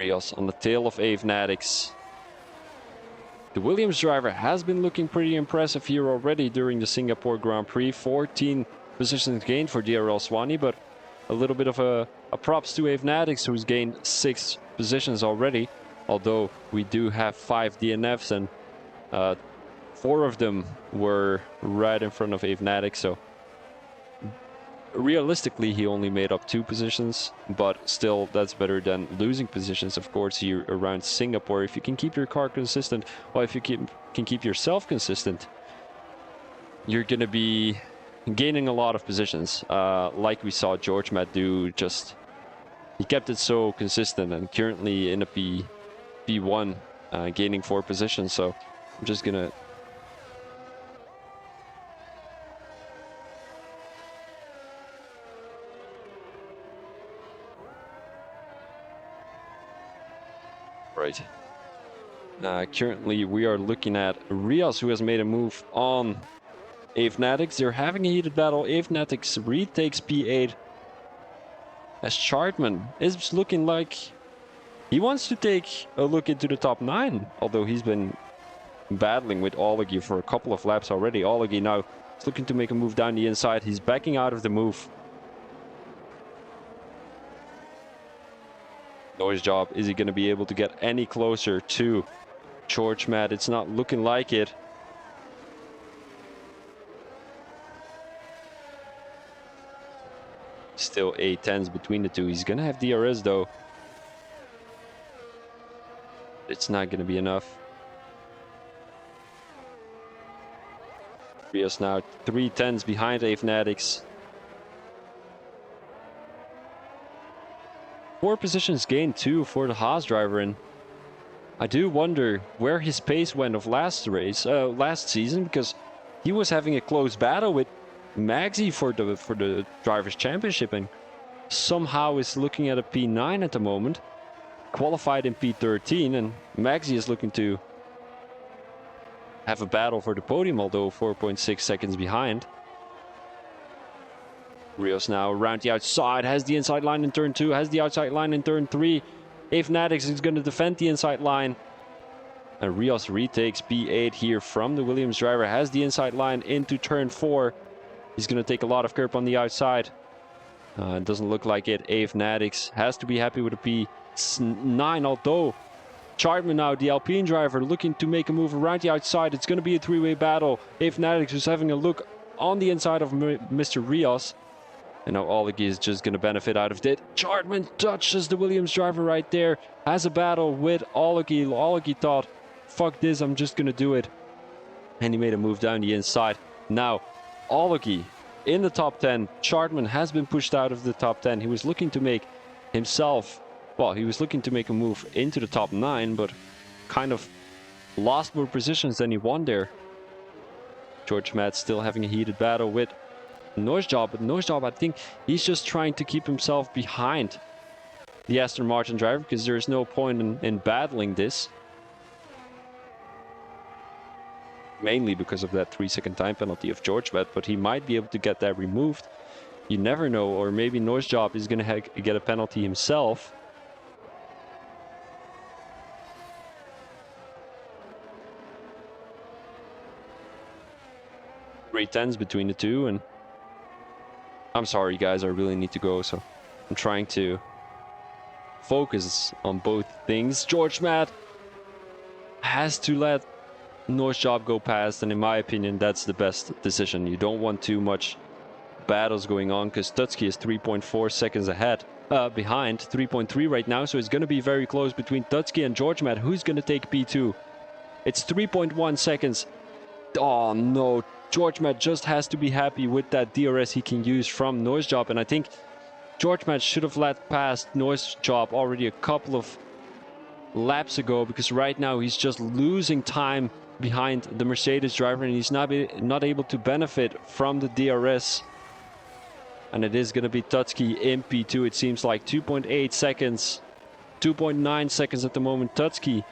Rios on the tail of Avenatics. The Williams driver has been looking pretty impressive here already during the Singapore Grand Prix. 14 positions gained for DRL Swanee, but a little bit of a props to Avenatics, who's gained 6 positions already. Although we do have 5 DNFs and 4 of them were right in front of Avenatics, so realistically he only made up 2 positions, but still that's better than losing positions, of course, here around Singapore. If you can keep your car consistent, or if you can keep yourself consistent, you're gonna be gaining a lot of positions, like we saw George Matt do. Just he kept it so consistent, and currently in a P1, gaining 4 positions. So I'm just gonna right. Currently we are looking at Rios, who has made a move on Avenatics. They're having a heated battle. Avenatics retakes P8 as Chartman is looking like he wants to take a look into the top 9, although he's been battling with Olegi for a couple of laps already. Olegi now is looking to make a move down the inside. He's backing out of the move. Noise job. Is he going to be able to get any closer to George Matt? It's not looking like it. Still 8-10s between the two. He's going to have DRS though. It's not going to be enough. Rios now 3-10s behind Avenatics. 4 positions gained too for the Haas driver, and I do wonder where his pace went of last season, because he was having a close battle with Magsy for the drivers' championship, and somehow is looking at a P9 at the moment. Qualified in P13, and Magsy is looking to have a battle for the podium, although 4.6 seconds behind. Rios now around the outside, has the inside line in turn 2, has the outside line in turn 3. Avenatics is going to defend the inside line. And Rios retakes P8 here from the Williams driver, has the inside line into turn 4. He's going to take a lot of curb on the outside. It doesn't look like it. Avenatics has to be happy with a P9, although Chartman now, the Alpine driver, looking to make a move around the outside. It's going to be a 3-way battle. Avenatics is having a look on the inside of Mr. Rios. And now Olegi is just going to benefit out of it. Chartman touches the Williams driver right there. Has a battle with Olegi. Olegi thought, fuck this, I'm just going to do it. And he made a move down the inside. Now, Olegi in the top 10. Chartman has been pushed out of the top 10. He was looking to make himself, well, he was looking to make a move into the top 9, but kind of lost more positions than he won there. George Matt still having a heated battle with Noise job, but Noise job, I think he's just trying to keep himself behind the Aston Martin driver, because there is no point in battling this. Mainly because of that 3-second time penalty of George Matt, but he might be able to get that removed. You never know, or maybe Noise job is going to get a penalty himself. Great 10s between the two, and I'm sorry guys, I really need to go, so I'm trying to focus on both things. George Matt has to let Noise job go past, and in my opinion that's the best decision. You don't want too much battles going on, because Tutski is 3.4 seconds ahead, behind 3.3 right now, so it's going to be very close between Tutski and George Matt. Who's going to take P2? It's 3.1 seconds. Oh no, George Matt just has to be happy with that DRS he can use from Noise job, and I think George Matt should have let past Noise job already a couple of laps ago, because right now he's just losing time behind the Mercedes driver, and he's not able to benefit from the DRS. And it is going to be Tutski in P2. It seems like 2.8 seconds, 2.9 seconds at the moment. Tutski,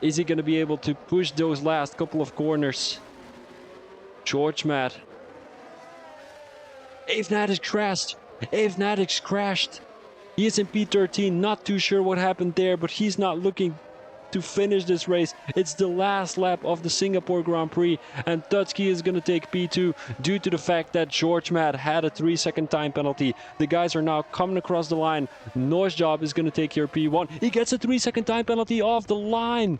is he going to be able to push those last couple of corners? George Matt. Avenatics crashed. Avenatics crashed. He is in P13, not too sure what happened there, but he's not looking to finish this race. It's the last lap of the Singapore Grand Prix, and Tutski is going to take P2 due to the fact that George Matt had a 3-second time penalty. The guys are now coming across the line. Noisjob is going to take your P1. He gets a 3-second time penalty off the line.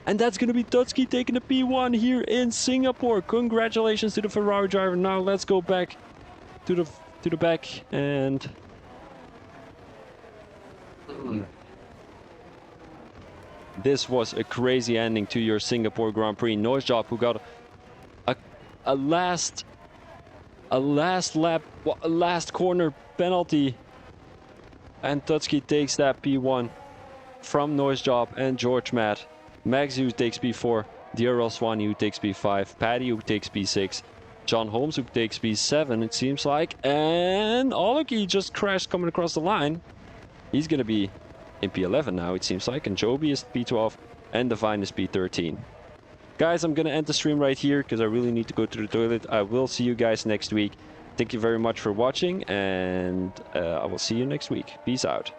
And that's going to be Tutski taking the P1 here in Singapore. Congratulations to the Ferrari driver. Now let's go back to the back and... This was a crazy ending to your Singapore Grand Prix. Noisjob, who got a last lap, a last corner penalty, and Tutski takes that P1 from Noisjob and George Matt. Max, who takes P4, DRL Swanee, who takes P5, Paddy, who takes P6, John Holmes, who takes P7, it seems like, and Oloki just crashed coming across the line. He's gonna be in P11 now, it seems like, and Joby is P12 and Divine is P13. Guys, I'm gonna end the stream right here because I really need to go to the toilet. I will see you guys next week. Thank you very much for watching, and I will see you next week. Peace out.